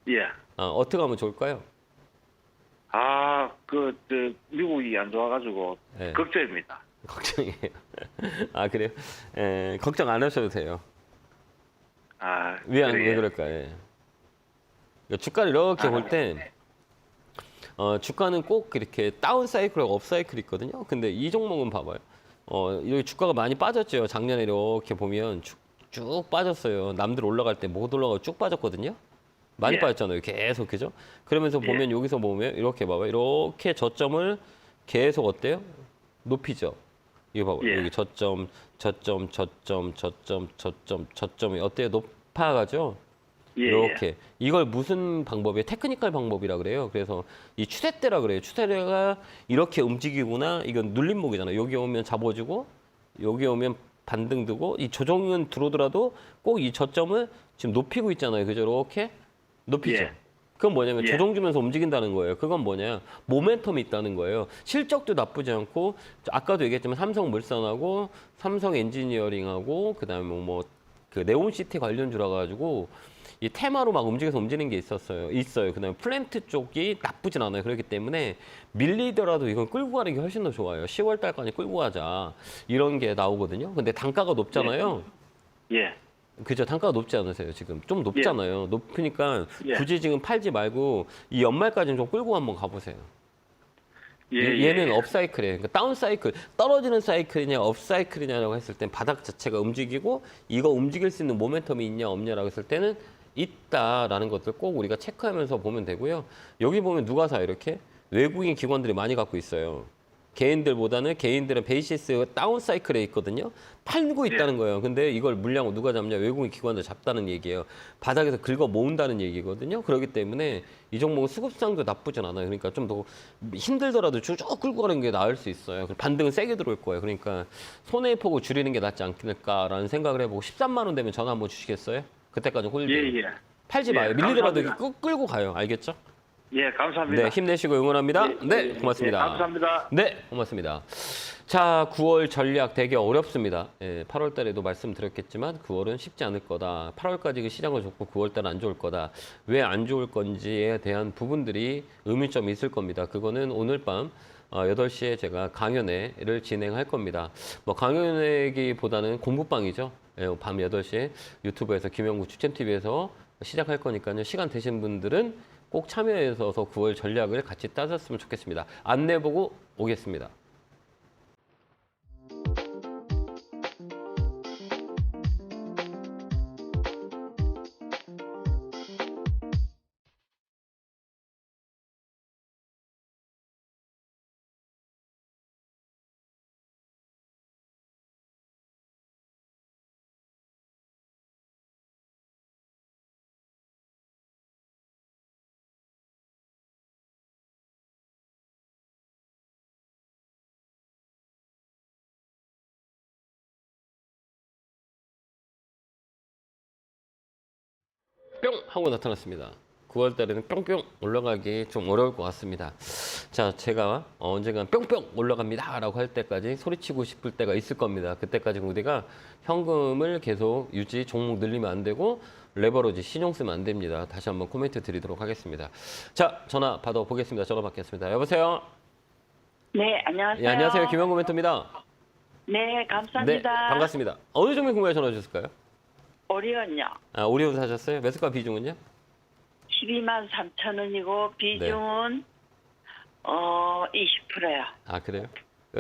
Speaker 5: 예.
Speaker 1: 어떻게 하면 좋을까요?
Speaker 5: 미국이 안 좋아가지고
Speaker 1: 네.
Speaker 5: 걱정입니다.
Speaker 1: 걱정이에요. 그래요? 걱정 안 하셔도 돼요. 왜
Speaker 5: 그래요.
Speaker 1: 그럴까요? 예. 그러니까 주가를 이렇게 볼 때, 주가는 꼭 이렇게 다운 사이클하고 업 사이클이 있거든요. 근데 이 종목은 봐봐요. 여기 주가가 많이 빠졌죠. 작년에 이렇게 보면 쭉 빠졌어요. 남들 올라갈 때 못 올라가고 쭉 빠졌거든요. 많이
Speaker 5: 예.
Speaker 1: 빠졌잖아요. 계속, 그죠? 그러면서 보면 여기서 보면 이렇게 봐봐요. 이렇게 저점을 계속 어때요? 높이죠. 이거 봐봐요.
Speaker 5: 예.
Speaker 1: 여기 저점이 어때요? 높아가죠?
Speaker 5: 예,
Speaker 1: 이렇게. 이걸 무슨 방법이에요? 테크니컬 방법이라 그래요. 그래서 이 추세대라 그래요. 추세대가 이렇게 움직이구나. 이건 눌림목이잖아요. 여기 오면 잡아주고, 여기 오면 반등 두고, 이 조정은 들어오더라도 꼭 이 저점을 지금 높이고 있잖아요. 그죠? 이렇게 높이죠.
Speaker 5: 예.
Speaker 1: 그건 뭐냐면
Speaker 5: 예.
Speaker 1: 조정 주면서 움직인다는 거예요. 그건 뭐냐? 모멘텀이 있다는 거예요. 실적도 나쁘지 않고 아까도 얘기했지만 삼성물산하고 삼성엔지니어링하고 그다음에 그 네온시티 관련주라 가지고 이 테마로 막 움직이는 게 있어요. 그다음에 플랜트 쪽이 나쁘진 않아요. 그렇기 때문에 밀리더라도 이건 끌고 가는 게 훨씬 더 좋아요. 10월 달까지 끌고 가자. 이런 게 나오거든요. 근데 단가가 높잖아요.
Speaker 5: 예.
Speaker 1: 그죠? 단가가 높지 않으세요, 지금? 좀 높잖아요. 높으니까
Speaker 5: 예.
Speaker 1: 굳이 지금 팔지 말고 이 연말까지는 좀 끌고 한번 가보세요.
Speaker 5: 예.
Speaker 1: 얘는 업사이클이에요. 그러니까 다운사이클, 떨어지는 사이클이냐, 업사이클이냐라고 했을 땐 바닥 자체가 움직이고 이거 움직일 수 있는 모멘텀이 있냐, 없냐라고 했을 때는 있다라는 것들 꼭 우리가 체크하면서 보면 되고요. 여기 보면 누가 사요, 이렇게? 외국인 기관들이 많이 갖고 있어요. 개인들보다는 개인들은 베이시스 다운 사이클에 있거든요. 팔고 있다는 거예요. 근데 이걸 물량을 누가 잡냐? 외국인 기관들 잡다는 얘기예요. 바닥에서 긁어 모은다는 얘기거든요. 그렇기 때문에 이 종목은 수급상도 나쁘진 않아요. 그러니까 좀 더 힘들더라도 쭉 끌고 가는 게 나을 수 있어요. 반등은 세게 들어올 거예요. 그러니까 손해의 폭을 줄이는 게 낫지 않을까라는 생각을 해보고 13만 원 되면 전화 한번 주시겠어요? 그때까지 홀딩.
Speaker 5: 예, 예.
Speaker 1: 팔지
Speaker 5: 예,
Speaker 1: 마요. 밀리더라도
Speaker 5: 감사합니다.
Speaker 1: 끌고 가요. 알겠죠?
Speaker 5: 예, 감사합니다.
Speaker 1: 네, 힘내시고 응원합니다.
Speaker 5: 예,
Speaker 1: 네,
Speaker 5: 예,
Speaker 1: 고맙습니다.
Speaker 5: 예, 감사합니다.
Speaker 1: 네, 고맙습니다. 자, 9월 전략 되게 어렵습니다. 8월 달에도 말씀드렸겠지만 9월은 쉽지 않을 거다. 8월까지 시장을 좋고 9월 달은 안 좋을 거다. 왜 안 좋을 건지에 대한 부분들이 의문점이 있을 겁니다. 그거는 오늘 밤 8시에 제가 강연회를 진행할 겁니다. 뭐 강연회기보다는 공부방이죠. 밤 8시에 유튜브에서 김영구 추천TV에서 시작할 거니까요. 시간 되신 분들은 꼭 참여해서 9월 전략을 같이 따졌으면 좋겠습니다. 안내 보고 오겠습니다. 뿅 하고 나타났습니다. 9월 달에는 뿅뿅 올라가기 좀 어려울 것 같습니다. 자, 제가 언젠간 뿅뿅 올라갑니다 라고 할 때까지 소리치고 싶을 때가 있을 겁니다. 그때까지 우리가 현금을 계속 유지, 종목 늘리면 안 되고 레버러지 신용 쓰면 안 됩니다. 다시 한번 코멘트 드리도록 하겠습니다. 자, 전화 받아보겠습니다. 전화 받겠습니다. 여보세요?
Speaker 6: 네, 안녕하세요.
Speaker 1: 예, 안녕하세요. 김영구 멘토입니다.
Speaker 6: 네, 감사합니다.
Speaker 1: 네, 반갑습니다. 어느 종목 궁금해 전화 주셨을까요?
Speaker 6: 오리온요.
Speaker 1: 아, 오리온 사셨어요? 매수가 비중은요?
Speaker 6: 12만 3천 원이고 비중은 20%요.
Speaker 1: 아, 그래요?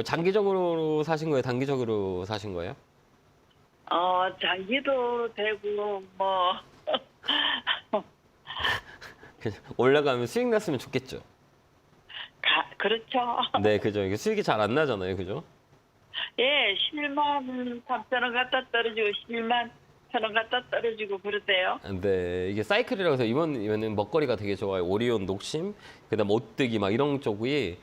Speaker 1: 장기적으로 사신 거예요? 단기적으로 사신 거예요?
Speaker 6: 장기도 되고 뭐
Speaker 1: 올라가면 수익 났으면 좋겠죠.
Speaker 6: 그렇죠.
Speaker 1: 네, 그죠. 이게 수익이 잘 안 나잖아요, 그죠?
Speaker 6: 예, 11만 3천 원 갖다 떨어지고 11만 1천 원 갖다 떨어지고 그러대요.
Speaker 1: 네, 이게 사이클이라고 해서 이번에는 먹거리가 되게 좋아요. 오리온, 녹심, 그다음 오뜨기 막 이런 쪽이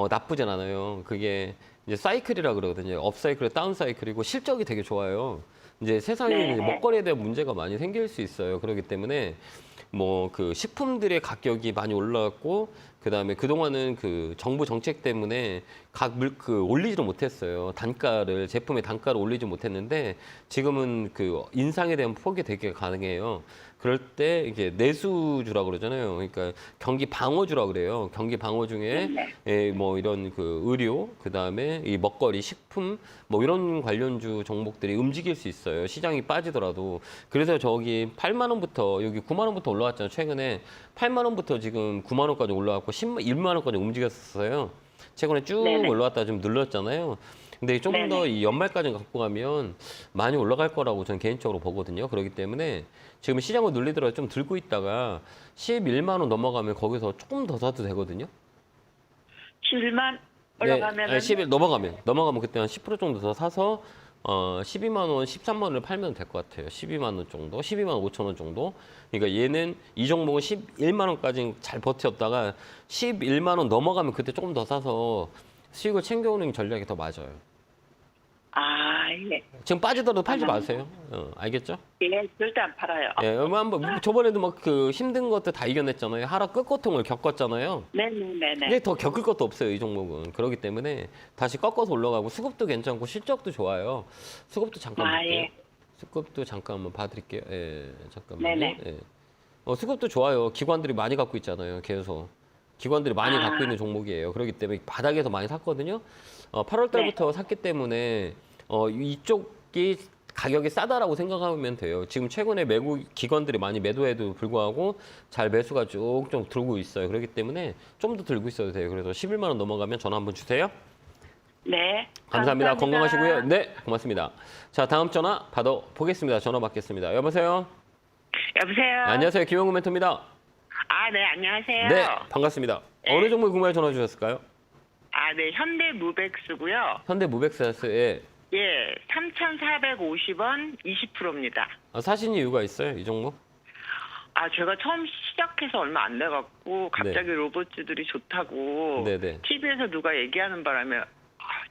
Speaker 1: 나쁘진 않아요. 그게 이제 사이클이라 그러거든요. 업 사이클, 다운 사이클이고 실적이 되게 좋아요. 이제 세상에
Speaker 6: 네.
Speaker 1: 먹거리에 대한 문제가 많이 생길 수 있어요. 그렇기 때문에 뭐 그 식품들의 가격이 많이 올라갔고 그다음에 그동안은 그 정부 정책 때문에 올리지를 못했어요. 제품의 단가를 올리지 못했는데 지금은 그 인상에 대한 폭이 되게 가능해요. 그럴 때 이게 내수주라 그러잖아요. 그러니까 경기 방어주라 그래요. 경기 방어 중에 뭐 이런 그 의료, 그다음에 이 먹거리, 식품 뭐 이런 관련주 종목들이 움직일 수 있어요. 시장이 빠지더라도. 그래서 저기 8만 원부터 여기 9만 원부터 올라왔잖아요. 최근에 8만 원부터 지금 9만 원까지 올라왔고 1만 원까지 움직였었어요. 최근에 쭉
Speaker 6: 네네.
Speaker 1: 올라왔다 좀 늘렸잖아요. 근데 좀 더 이 연말까지 갖고 가면 많이 올라갈 거라고 저는 개인적으로 보거든요. 그렇기 때문에 지금 시장을 눌리더라도 좀 들고 있다가 11만 원 넘어가면 거기서 조금 더 사도 되거든요.
Speaker 6: 11만 올라가면
Speaker 1: 네, 11 넘어가면 그때 한 10% 정도 더 사서 12만 원, 13만 원을 팔면 될 것 같아요. 12만 원 정도, 12만 5천 원 정도. 그러니까 얘는 이 종목은 11만 원까지 잘 버텼다가 11만 원 넘어가면 그때 조금 더 사서 수익을 챙겨오는 전략이 더 맞아요.
Speaker 6: 예.
Speaker 1: 지금 빠지더라도 팔지 마세요. 알겠죠?
Speaker 6: 예, 절대 안 팔아요.
Speaker 1: 예, 한번 저번에도 막 그 힘든 것들 다 이겨냈잖아요. 하락 끝고통을 겪었잖아요.
Speaker 6: 네네네네.
Speaker 1: 이제 더 겪을 것도 없어요, 이 종목은. 그렇기 때문에 다시 꺾어서 올라가고 수급도 괜찮고 실적도 좋아요. 수급도 잠깐 볼게요.
Speaker 6: 예.
Speaker 1: 수급도 잠깐 한번 봐드릴게요. 예, 잠깐만요.
Speaker 6: 네네.
Speaker 1: 예. 수급도 좋아요. 기관들이 많이 갖고 있잖아요, 계속. 기관들이 많이 갖고 있는 종목이에요. 그렇기 때문에 바닥에서 많이 샀거든요. 8월 달부터 샀기 때문에 이쪽이 가격이 싸다라고 생각하면 돼요. 지금 최근에 기관들이 많이 매도해도 불구하고 잘 매수가 쭉 좀 들고 있어요. 그렇기 때문에 좀 더 들고 있어도 돼요. 그래서 11만 원 넘어가면 전화 한번 주세요.
Speaker 6: 네.
Speaker 1: 감사합니다. 건강하시고요. 네, 고맙습니다. 자, 다음 전화 받아보겠습니다. 전화 받겠습니다. 여보세요?
Speaker 2: 여보세요.
Speaker 1: 안녕하세요. 김영구 멘토입니다.
Speaker 2: 네, 안녕하세요.
Speaker 1: 네, 반갑습니다. 어느 종목 궁금해 전화 주셨을까요?
Speaker 6: 네, 현대 무백스고요.
Speaker 1: 현대 무백스에
Speaker 6: 예, 3,450원 20%입니다.
Speaker 1: 사신 이유가 있어요, 이 종목?
Speaker 6: 제가 처음 시작해서 얼마 안 돼갖고 갑자기 로봇들이 좋다고
Speaker 1: 네네.
Speaker 6: TV에서 누가 얘기하는 바람에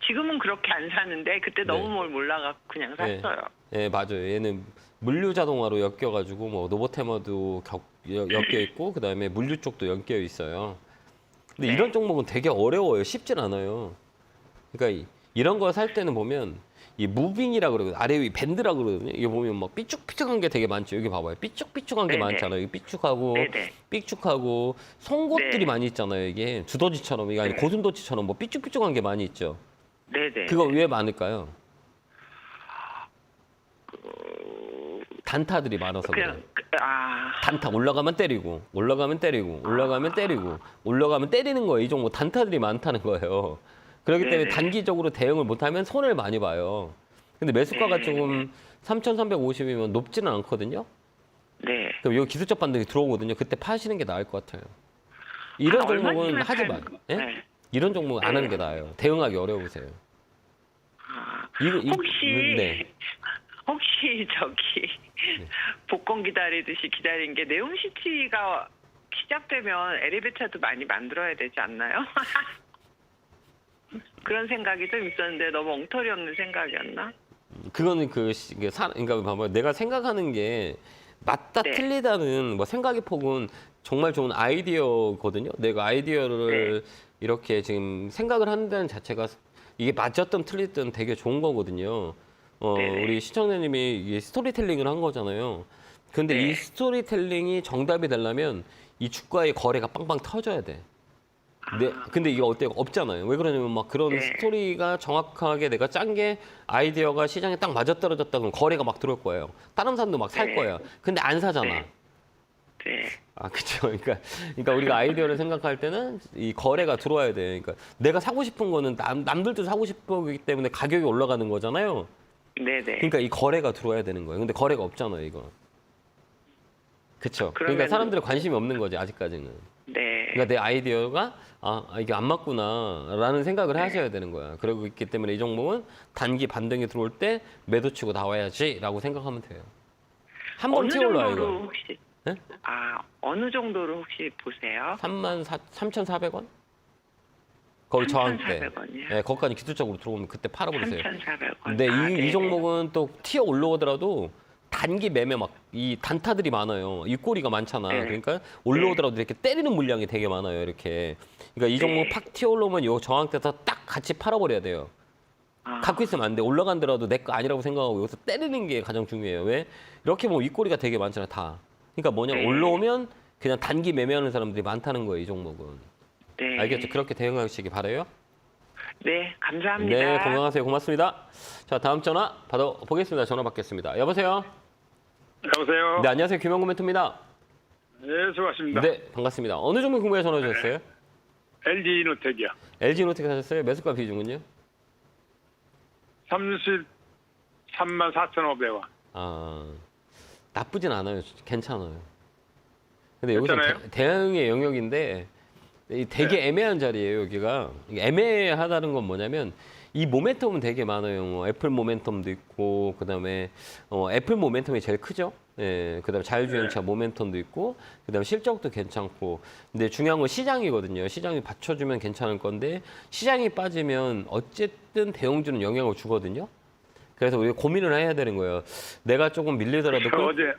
Speaker 6: 지금은 그렇게 안 사는데 그때 너무
Speaker 1: 네.
Speaker 6: 뭘 몰라갖고 그냥 샀어요.
Speaker 1: 예, 맞아요. 얘는 물류 자동화로 엮여가지고 뭐 로봇해머도 엮여 있고 그다음에 물류 쪽도 엮여 있어요. 근데
Speaker 6: 네.
Speaker 1: 이런 종목은 되게 어려워요. 쉽진 않아요. 그러니까 이런 거 살 때는 보면 이 무빙이라 그러거든요. 아래 위 밴드라 그러거든요. 이게 보면 막 삐쭉삐쭉한 게 되게 많죠. 여기 봐봐요. 삐쭉삐쭉한 게
Speaker 6: 네네.
Speaker 1: 많잖아요. 이게 삐쭉하고
Speaker 6: 네네.
Speaker 1: 삐쭉하고 송곳들이
Speaker 6: 네.
Speaker 1: 많이 있잖아요. 이게 두더지처럼 이게 아니
Speaker 6: 네.
Speaker 1: 고슴도치처럼 뭐 삐쭉삐쭉한 게 많이 있죠.
Speaker 6: 네네.
Speaker 1: 그거 왜 많을까요? 단타들이 많아서 그래요. 단타 올라가면 때리고 올라가면 때리고 올라가면 때리고 올라가면 때리는 거예요. 이 종목 단타들이 많다는 거예요. 그렇기 때문에
Speaker 6: 네네.
Speaker 1: 단기적으로 대응을 못하면 손해를 많이 봐요. 근데 매수가가 조금 3,350이면 높지는 않거든요.
Speaker 6: 네.
Speaker 1: 그럼 여기 기술적 반등이 들어오거든요. 그때 파시는 게 나을 것 같아요. 이런 종목은
Speaker 6: 얼마쯤에
Speaker 1: 하지 마.
Speaker 6: 팔-
Speaker 1: 예?
Speaker 6: 네.
Speaker 1: 이런 종목 안 하는 게 나아요. 대응하기 어려우세요. 네.
Speaker 6: 혹시 저기 복권 기다리듯이 기다린 게 네옴시티가 시작되면 엘리베이터도 많이 만들어야 되지 않나요? 그런 생각이 좀 있었는데 너무 엉터리 없는 생각이었나?
Speaker 1: 그거는 그러니까 봐봐 내가 생각하는 게 맞다
Speaker 6: 네.
Speaker 1: 틀리다는 뭐 생각의 폭은 정말 좋은 아이디어거든요. 내가 아이디어를 이렇게 지금 생각을 한다는 자체가 이게 맞았든 틀리든 되게 좋은 거거든요.
Speaker 6: 네네.
Speaker 1: 우리 시청자님이 이게 스토리텔링을 한 거잖아요. 근데
Speaker 6: 네.
Speaker 1: 이 스토리텔링이 정답이 되려면 이 주가의 거래가 빵빵 터져야 돼. 근데 이게 없잖아요. 왜 그러냐면 막 그런
Speaker 6: 네.
Speaker 1: 스토리가 정확하게 내가 짠 게 아이디어가 시장에 딱 맞아떨어졌다 그러면 거래가 막 들어올 거예요. 다른 사람도 막 살
Speaker 6: 네.
Speaker 1: 거예요. 근데 안 사잖아.
Speaker 6: 네. 네.
Speaker 1: 그렇죠. 그러니까 우리가 아이디어를 생각할 때는 이 거래가 들어와야 돼. 그러니까 내가 사고 싶은 거는 남들도 사고 싶기 때문에 가격이 올라가는 거잖아요.
Speaker 6: 네네.
Speaker 1: 그러니까 이 거래가 들어와야 되는 거예요. 근데 거래가 없잖아요, 이거. 그렇죠. 그러니까
Speaker 6: 그러면은-
Speaker 1: 사람들이 관심이 없는 거지, 아직까지는.
Speaker 6: 네.
Speaker 1: 그러니까 내 아이디어가 이게 안 맞구나라는 생각을 하셔야 되는 거야. 그러고 있기 때문에 이 종목은 단기 반등이 들어올 때 매도 치고 나와야지라고 생각하면 돼요. 한 번
Speaker 6: 어느
Speaker 1: 튀어올라요,
Speaker 6: 정도로
Speaker 1: 이거.
Speaker 6: 혹시
Speaker 1: 네?
Speaker 6: 어느 정도로 혹시 보세요?
Speaker 1: 3,400원? 거기 저항대.
Speaker 6: 3,400원이요?
Speaker 1: 네, 거기까지 기술적으로 들어오면 그때 팔아버리세요.
Speaker 6: 3,400원.
Speaker 1: 근데
Speaker 6: 네네.
Speaker 1: 이 종목은 또 튀어 올라오더라도 단기 매매 막 이 단타들이 많아요. 이 꼬리가 많잖아.
Speaker 6: 네.
Speaker 1: 그러니까 올라오더라도 이렇게 때리는 물량이 되게 많아요. 이렇게. 그러니까 이 종목
Speaker 6: 네.
Speaker 1: 팍 튀어 올라오면 요 저항대에서 딱 같이 팔아버려야 돼요. 갖고 있으면 안 돼. 올라간더라도 내 거 아니라고 생각하고 여기서 때리는 게 가장 중요해요. 왜? 이렇게 뭐 윗꼬리가 되게 많잖아요. 다. 그러니까 뭐냐
Speaker 6: 네.
Speaker 1: 올라오면 그냥 단기 매매하는 사람들이 많다는 거예요. 이 종목은.
Speaker 6: 네.
Speaker 1: 알겠죠? 그렇게 대응하시기 바라요.
Speaker 6: 네, 감사합니다.
Speaker 1: 네, 건강하세요. 고맙습니다. 자, 다음 전화 받아보겠습니다. 전화 받겠습니다. 여보세요?
Speaker 7: 여보세요.
Speaker 1: 네, 안녕하세요. 김영구 멘토입니다.
Speaker 7: 네, 수고하십니다.
Speaker 1: 네, 반갑습니다. 어느 종목 궁금해 전화 주셨어요?
Speaker 7: LG 이노텍이요.
Speaker 1: LG노텍 하셨어요? 매수가 비중은요?
Speaker 7: 33만 4,500원.
Speaker 1: 나쁘진 않아요. 괜찮아요. 근데 여기서
Speaker 7: 괜찮아요?
Speaker 1: 대응의 영역인데 되게
Speaker 7: 네.
Speaker 1: 애매한 자리예요. 여기가 이게 애매하다는 건 뭐냐면 이 모멘텀은 되게 많아요. 뭐 애플 모멘텀도 있고 그다음에 애플 모멘텀이 제일 크죠. 예, 그다음에 자율주행차 모멘텀도 있고 그다음에 실적도 괜찮고 근데 중요한 건 시장이거든요. 시장이 받쳐주면 괜찮을 건데 시장이 빠지면 어쨌든 대형주는 영향을 주거든요. 그래서 우리가 고민을 해야 되는 거예요. 내가 조금 밀리더라도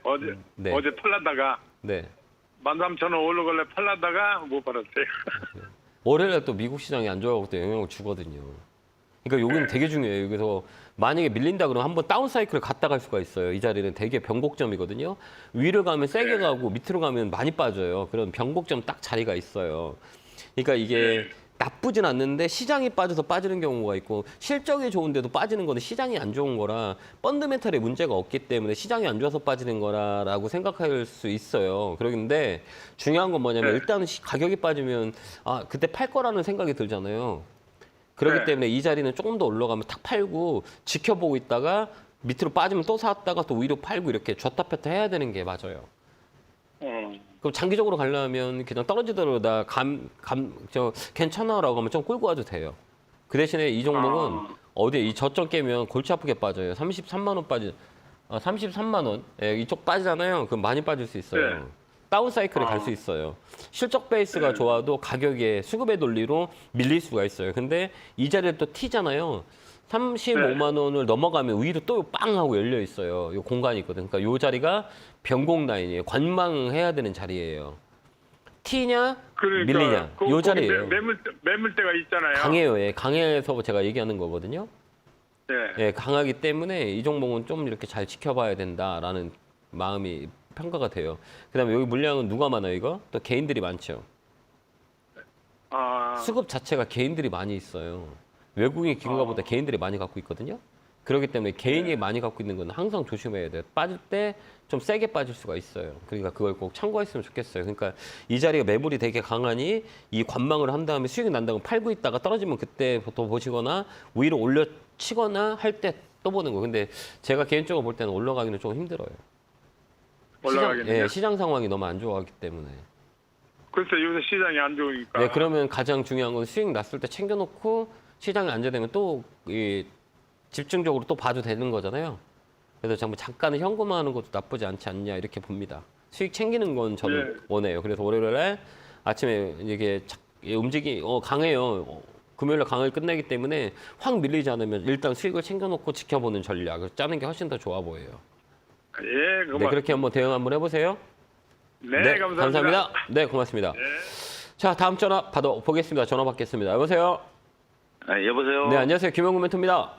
Speaker 7: 어제 팔라다가
Speaker 1: 네.
Speaker 7: 13,000원 올라갈래 팔라다가 못 팔았어요.
Speaker 1: 월요일에 또 미국 시장이 안 좋아하고 또 영향을 주거든요. 그러니까 여기는 되게 중요해요. 여기서 만약에 밀린다 그러면 한번 다운 사이클을 갔다 갈 수가 있어요. 이 자리는 되게 변곡점이거든요. 위로 가면 세게 가고 밑으로 가면 많이 빠져요. 그런 변곡점 딱 자리가 있어요. 그러니까 이게 나쁘진 않는데 시장이 빠져서 빠지는 경우가 있고 실적이 좋은데도 빠지는 거는 시장이 안 좋은 거라 펀드멘털에 문제가 없기 때문에 시장이 안 좋아서 빠지는 거라고 생각할 수 있어요. 그런데 중요한 건 뭐냐면 일단은 가격이 빠지면 그때 팔 거라는 생각이 들잖아요. 그렇기
Speaker 7: 네.
Speaker 1: 때문에 이 자리는 조금 더 올라가면 탁 팔고 지켜보고 있다가 밑으로 빠지면 또 샀다가 또 위로 팔고 이렇게 줬다 폈다 해야 되는 게 맞아요. 그럼 장기적으로 가려면 그냥 떨어지더라도 괜찮아라고 하면 좀 끌고 와도 돼요. 그 대신에 이 종목은 어디에 이 저점 깨면 골치 아프게 빠져요. 33만 원 33만 원. 예, 이쪽 빠지잖아요. 그럼 많이 빠질 수 있어요.
Speaker 7: 네.
Speaker 1: 다운 사이클에 갈 수 있어요. 실적 베이스가 좋아도 가격에 수급의 논리로 밀릴 수가 있어요. 근데 이 자리에 또 T잖아요. 35만 원을 넘어가면 위로 또 빵 하고 열려 있어요. 이 공간이 있거든. 그러니까 이 자리가 변곡 라인이에요. 관망해야 되는 자리예요. T냐
Speaker 7: 그러니까
Speaker 1: 밀리냐. 이
Speaker 7: 거기
Speaker 1: 자리예요.
Speaker 7: 매물대가 있잖아요.
Speaker 1: 강해요. 예. 강해서 제가 얘기하는 거거든요.
Speaker 7: 네.
Speaker 1: 예, 강하기 때문에 이 종목은 좀 이렇게 잘 지켜봐야 된다라는 마음이 평가가 돼요. 그다음에 여기 물량은 누가 많아요, 이거? 또 개인들이 많죠. 수급 자체가 개인들이 많이 있어요. 외국인 기관가보다 개인들이 많이 갖고 있거든요. 그렇기 때문에 개인이 많이 갖고 있는 건 항상 조심해야 돼요. 빠질 때 좀 세게 빠질 수가 있어요. 그러니까 그걸 꼭 참고했으면 좋겠어요. 그러니까 이 자리가 매물이 되게 강하니 이 관망을 한 다음에 수익이 난다고 팔고 있다가 떨어지면 그때 또 보시거나 위로 올려치거나 할 때 또 보는 거예요. 근데 제가 개인적으로 볼 때는 올라가기는 좀 힘들어요.
Speaker 7: 올라가겠네요.
Speaker 1: 시장 상황이 너무 안 좋아하기 때문에.
Speaker 7: 글쎄 요새 시장이 안 좋으니까.
Speaker 1: 네, 그러면 가장 중요한 건 수익 났을 때 챙겨놓고 시장이 안정되면 또 집중적으로 또 봐도 되는 거잖아요. 그래서 잠깐은 현금화하는 것도 나쁘지 않지 않냐 이렇게 봅니다. 수익 챙기는 건 저는 원해요. 그래서 월요일에 아침에 이게 움직이 강해요. 금요일에 강하게 끝내기 때문에 확 밀리지 않으면 일단 수익을 챙겨놓고 지켜보는 전략을 짜는 게 훨씬 더 좋아 보여요.
Speaker 7: 예,
Speaker 1: 네, 그렇게 한번 대응 한번 해보세요.
Speaker 7: 네, 감사합니다.
Speaker 1: 네, 고맙습니다. 자, 다음 전화 받아보겠습니다. 전화 받겠습니다. 여보세요?
Speaker 3: 여보세요.
Speaker 1: 네, 안녕하세요. 김영구 멘토입니다.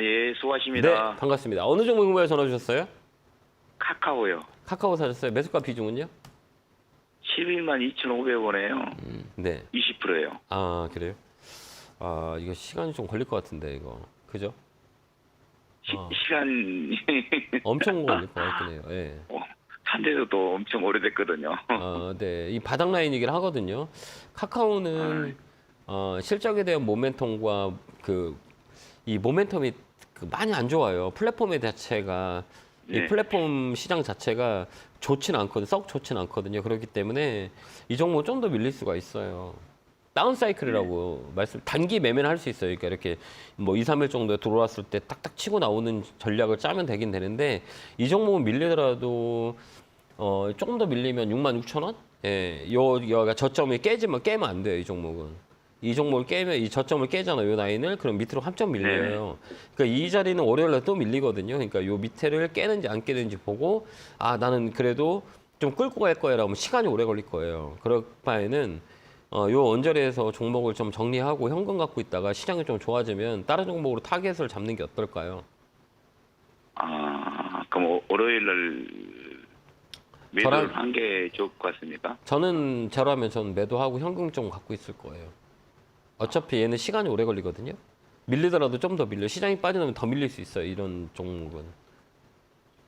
Speaker 3: 예, 수고하십니다.
Speaker 1: 네, 반갑습니다. 어느 종목 궁금해 전화 주셨어요?
Speaker 3: 카카오요.
Speaker 1: 카카오 사셨어요? 매수가 비중은요?
Speaker 3: 11만 2,500원에요.
Speaker 1: 네.
Speaker 3: 20%예요.
Speaker 1: 아, 그래요? 아, 이거 시간이 좀 걸릴 것 같은데, 이거. 그죠?
Speaker 3: 시간이
Speaker 1: 엄청 걸릴 것 같긴 해요. 예.
Speaker 3: 산대도 엄청 오래됐거든요.
Speaker 1: 네. 이 바닥 라인이긴 하거든요. 카카오는 실적에 대한 모멘텀과 이 모멘텀이 많이 안 좋아요. 플랫폼의 자체가 이
Speaker 3: 네.
Speaker 1: 플랫폼 시장 자체가 좋지는 않거든요. 썩 좋지는 않거든요. 그렇기 때문에 이 종목은 좀 더 밀릴 수가 있어요. 다운 사이클이라고 단기 매매는 할 수 있어요. 그러니까 이렇게 뭐 2, 3일 정도에 들어왔을 때 딱딱 치고 나오는 전략을 짜면 되긴 되는데 이 종목은 밀리더라도 조금 더 밀리면 66,000원? 예. 여기가 저점이 깨면 안 돼요, 이 종목은. 이 종목을 깨면 이 저점을 깨잖아요, 요 라인을. 그럼 밑으로 한점 밀려요. 그러니까 이 자리는 월요일에 또 밀리거든요. 그러니까 요 밑에를 깨는지 안 깨는지 보고 나는 그래도 좀 끌고 갈 거야라고 하면 시간이 오래 걸릴 거예요. 그럴 바에는 요 언저리에서 종목을 좀 정리하고 현금 갖고 있다가 시장이 좀 좋아지면 다른 종목으로 타겟을 잡는 게 어떨까요?
Speaker 3: 그럼 월요일날 매도를 한 게 좋을 것 같습니까?
Speaker 1: 저라면 저는 매도하고 현금 좀 갖고 있을 거예요. 어차피 얘는 시간이 오래 걸리거든요. 밀리더라도 좀 더 밀려. 시장이 빠지면 더 밀릴 수 있어요. 이런 종목은.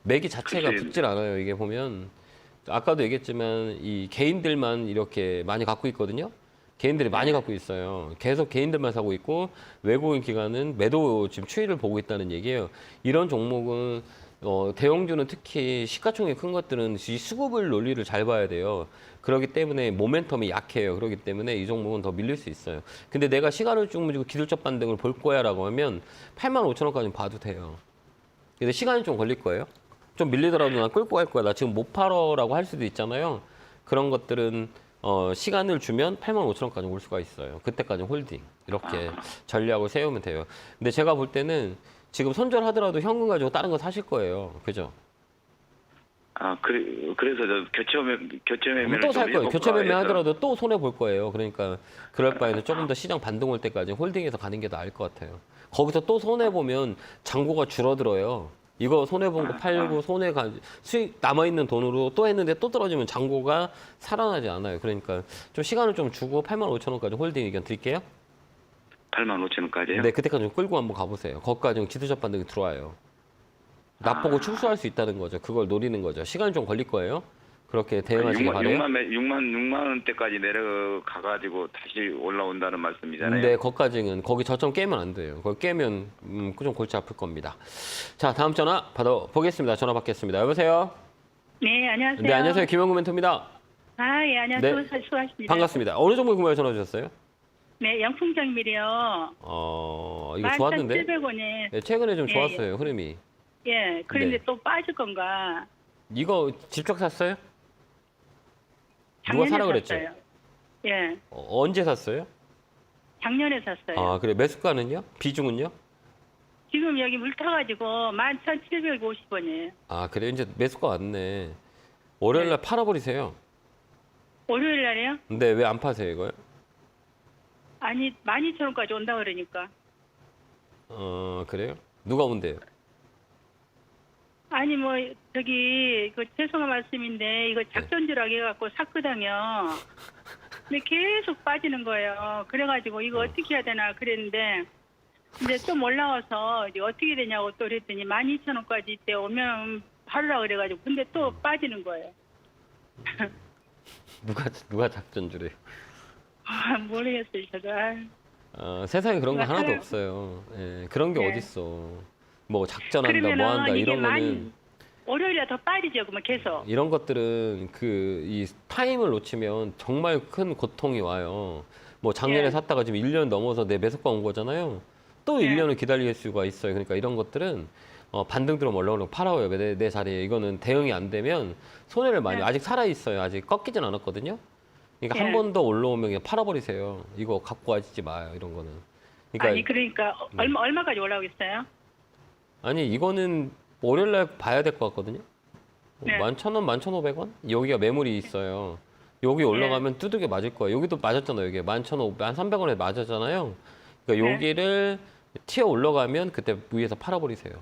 Speaker 1: 매기 자체가
Speaker 3: 그치.
Speaker 1: 붙질 않아요. 이게 보면 아까도 얘기했지만 이 개인들만 이렇게 많이 갖고 있거든요. 개인들이 많이 갖고 있어요. 계속 개인들만 사고 있고 외국인 기관은 매도 지금 추이를 보고 있다는 얘기예요. 이런 종목은 대형주는 특히 시가총액 큰 것들은 이 수급을 논리를 잘 봐야 돼요. 그렇기 때문에 모멘텀이 약해요. 그렇기 때문에 이 종목은 더 밀릴 수 있어요. 근데 내가 시간을 쭉 무지고 기술적 반등을 볼 거야라고 하면 85,000원까지 봐도 돼요. 근데 시간이 좀 걸릴 거예요. 좀 밀리더라도 난 끌고 갈 거야. 나 지금 못 팔어라고 할 수도 있잖아요. 그런 것들은 시간을 주면 85,000원까지 올 수가 있어요. 그때까지 홀딩. 이렇게 전략을 세우면 돼요. 근데 제가 볼 때는 지금 손절하더라도 현금 가지고 다른 거 사실 거예요. 그죠?
Speaker 3: 그래서 저 교체 매매를
Speaker 1: 또 살 거예요. 교체 매매
Speaker 3: 해서.
Speaker 1: 하더라도 또 손해 볼 거예요. 그러니까 그럴 바에는 조금 더 시장 반등 올 때까지 홀딩해서 가는 게 나을 것 같아요. 거기서 또 손해 보면 잔고가 줄어들어요. 이거 손해 본 거 팔고 수익 남아 있는 돈으로 또 했는데 또 떨어지면 잔고가 살아나지 않아요. 그러니까 좀 시간을 좀 주고 85,000원까지 홀딩 의견 드릴게요.
Speaker 3: 85,000원까지요?
Speaker 1: 네, 그때까지 좀 끌고 한번 가보세요. 거기까지는 기술적 반등이 들어와요. 나보고 축소할 수 있다는 거죠. 그걸 노리는 거죠. 시간이 좀 걸릴 거예요. 그렇게 대응하시기 바래요.
Speaker 3: 6만 원대까지 내려가가지고 다시 올라온다는 말씀이잖아요.
Speaker 1: 네, 거기까지는 거기 저점 깨면 안 돼요. 거기 깨면 좀 골치 아플 겁니다. 자, 다음 전화 받아보겠습니다. 전화 받겠습니다. 여보세요?
Speaker 2: 네, 안녕하세요.
Speaker 1: 네, 안녕하세요. 김영구 멘토입니다.
Speaker 2: 예, 안녕하세요.
Speaker 1: 네.
Speaker 2: 수고하십니다.
Speaker 1: 반갑습니다. 어느 종목 궁금해 전화 주셨어요?
Speaker 8: 네, 영풍장밀이요.
Speaker 1: 이거 좋았는데?
Speaker 8: 11,700원에.
Speaker 1: 네, 최근에 좀
Speaker 8: 예,
Speaker 1: 좋았어요, 흐름이.
Speaker 8: 예, 그런데
Speaker 1: 네.
Speaker 8: 또 빠질 건가?
Speaker 1: 이거 직접 샀어요? 누가
Speaker 8: 작년에
Speaker 1: 사라 그랬죠?
Speaker 8: 샀어요. 예,
Speaker 1: 언제 샀어요?
Speaker 8: 작년에 샀어요.
Speaker 1: 아, 그래. 매수가는요? 비중은요?
Speaker 8: 지금 여기 물 타가지고 11,750원이에요.
Speaker 1: 아, 그래. 이제 매수가 왔네. 월요일 날 팔아버리세요.
Speaker 8: 월요일 날에요?
Speaker 1: 근데 왜 안 파세요, 이걸?
Speaker 8: 아니, 12,000원까지 온다 그러니까.
Speaker 1: 그래요? 누가 온대요?
Speaker 8: 아니, 뭐, 저기, 죄송한 말씀인데, 이거 작전주라고 해갖고 샀거든요. 근데 계속 빠지는 거예요. 그래가지고 이거 어떻게 해야 되나 그랬는데, 근데 좀 올라와서 이제 어떻게 되냐고 또 그랬더니 12,000원까지 이때 오면 하려고 그래가지고, 근데 또 빠지는 거예요.
Speaker 1: 누가 작전주래요?
Speaker 8: 모르겠어요, 저도.
Speaker 1: 세상에 그런 거
Speaker 8: 누가
Speaker 1: 하나도
Speaker 8: 사요?
Speaker 1: 없어요. 예, 그런 게
Speaker 8: 네.
Speaker 1: 어딨어. 뭐 작전한다,
Speaker 8: 그러면은
Speaker 1: 뭐 한다
Speaker 8: 이게
Speaker 1: 이런 거는
Speaker 8: 월요일에 더 빠지죠, 그러면 계속.
Speaker 1: 이런 것들은 이 타임을 놓치면 정말 큰 고통이 와요. 뭐 작년에
Speaker 8: 예.
Speaker 1: 샀다가 지금 1년 넘어서 내 매수가 온 거잖아요. 또
Speaker 8: 예.
Speaker 1: 1년을 기다릴 수가 있어요. 그러니까 이런 것들은 반등 들어오면 얼른 팔아요. 내 자리에. 이거는 대응이 안 되면 손해를 많이
Speaker 8: 예.
Speaker 1: 아직 살아 있어요. 아직 꺾이진 않았거든요. 그러니까 한
Speaker 8: 예.
Speaker 1: 번 더 올라오면 그냥 팔아버리세요. 이거 갖고 가지 마요. 이런 거는. 그러니까
Speaker 8: 아니, 그러니까 얼마까지 올라오겠어요?
Speaker 1: 아니 이거는 월요일 날 봐야 될 것 같거든요.
Speaker 8: 네.
Speaker 1: 11,000원, 11,500원? 여기가 매물이 있어요. 여기 올라가면 두들겨 맞을 거예요. 여기도 맞았잖아요. 여기 11,300원에 맞았잖아요. 그러니까
Speaker 8: 네.
Speaker 1: 여기를 튀어 올라가면 그때 위에서 팔아버리세요.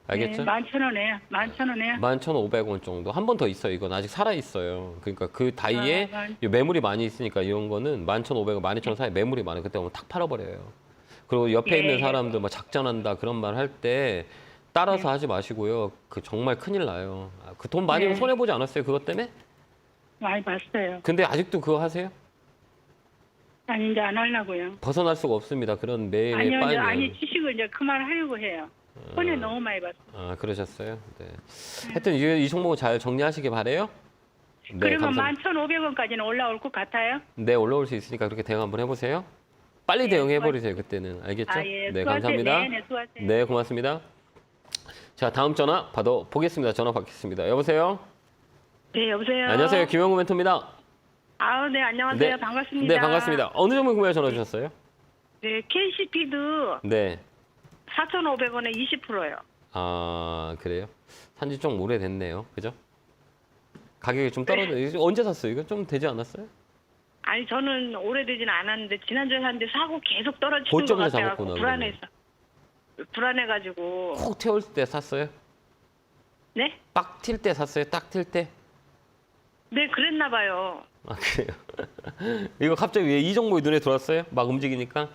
Speaker 1: 알겠죠?
Speaker 8: 네, 11,000원에, 11,000원에.
Speaker 1: 11,500원 정도. 한 번 더 있어요. 이건 아직 살아 있어요. 그러니까 그 다이에 이 매물이 많이 있으니까 이런 거는 11,500원, 12,000원 사이에 매물이 많아요. 그때 오면 탁 팔아버려요. 그리고 옆에
Speaker 8: 예,
Speaker 1: 있는
Speaker 8: 예.
Speaker 1: 사람들 뭐 작전한다 그런 말 할 때 따라서 하지 마시고요. 그 정말 큰일 나요. 그 돈 많이
Speaker 8: 네.
Speaker 1: 손해 보지 않았어요? 그것 때문에?
Speaker 8: 많이 봤어요.
Speaker 1: 근데 아직도 그거 하세요?
Speaker 8: 아니, 이제 안 하려고요.
Speaker 1: 벗어날 수가 없습니다. 그런 매일의
Speaker 8: 아니요, 이제,
Speaker 1: 빠이면.
Speaker 8: 아니, 주식을 이제 그만하려고 해요. 손해 너무 많이 봤어요.
Speaker 1: 아, 그러셨어요? 네. 하여튼 이 종목은 잘 정리하시기 바래요. 네,
Speaker 8: 그러면
Speaker 1: 감사합니다.
Speaker 8: 11,500원까지는 올라올 것 같아요?
Speaker 1: 네, 올라올 수 있으니까 그렇게 대응 한번 해보세요. 빨리
Speaker 8: 네,
Speaker 1: 대응해버리세요, 그때는. 알겠죠?
Speaker 8: 아, 예.
Speaker 1: 네,
Speaker 8: 수고하세요.
Speaker 1: 감사합니다.
Speaker 8: 네, 네, 수고하세요.
Speaker 1: 네, 고맙습니다. 자, 다음 전화 받아보겠습니다. 전화 받겠습니다. 여보세요?
Speaker 2: 네, 여보세요.
Speaker 1: 안녕하세요. 김영구 멘토입니다.
Speaker 2: 아, 네, 안녕하세요.
Speaker 1: 네.
Speaker 2: 반갑습니다.
Speaker 1: 네, 반갑습니다. 어느 종목 구매해 전화 주셨어요?
Speaker 2: 네, KCP도
Speaker 1: 네.
Speaker 2: 4,500원에 20%요.
Speaker 1: 아, 그래요? 산지 좀 오래됐네요. 그죠? 가격이 좀 떨어져. 언제 샀어요? 이거 좀 되지 않았어요?
Speaker 2: 아니, 저는 오래되진 않았는데 지난주에 샀는데 사고 계속 떨어지는 것
Speaker 1: 고점에서
Speaker 2: 같아요.
Speaker 1: 잡았구나,
Speaker 2: 불안해가지고.
Speaker 1: 콕 태울 때 샀어요?
Speaker 2: 네?
Speaker 1: 빡 튈 때 샀어요? 딱 튈 때?
Speaker 2: 네, 그랬나 봐요.
Speaker 1: 아, 그래요? 이거 갑자기 왜 이 종목이 눈에 들어왔어요? 막 움직이니까?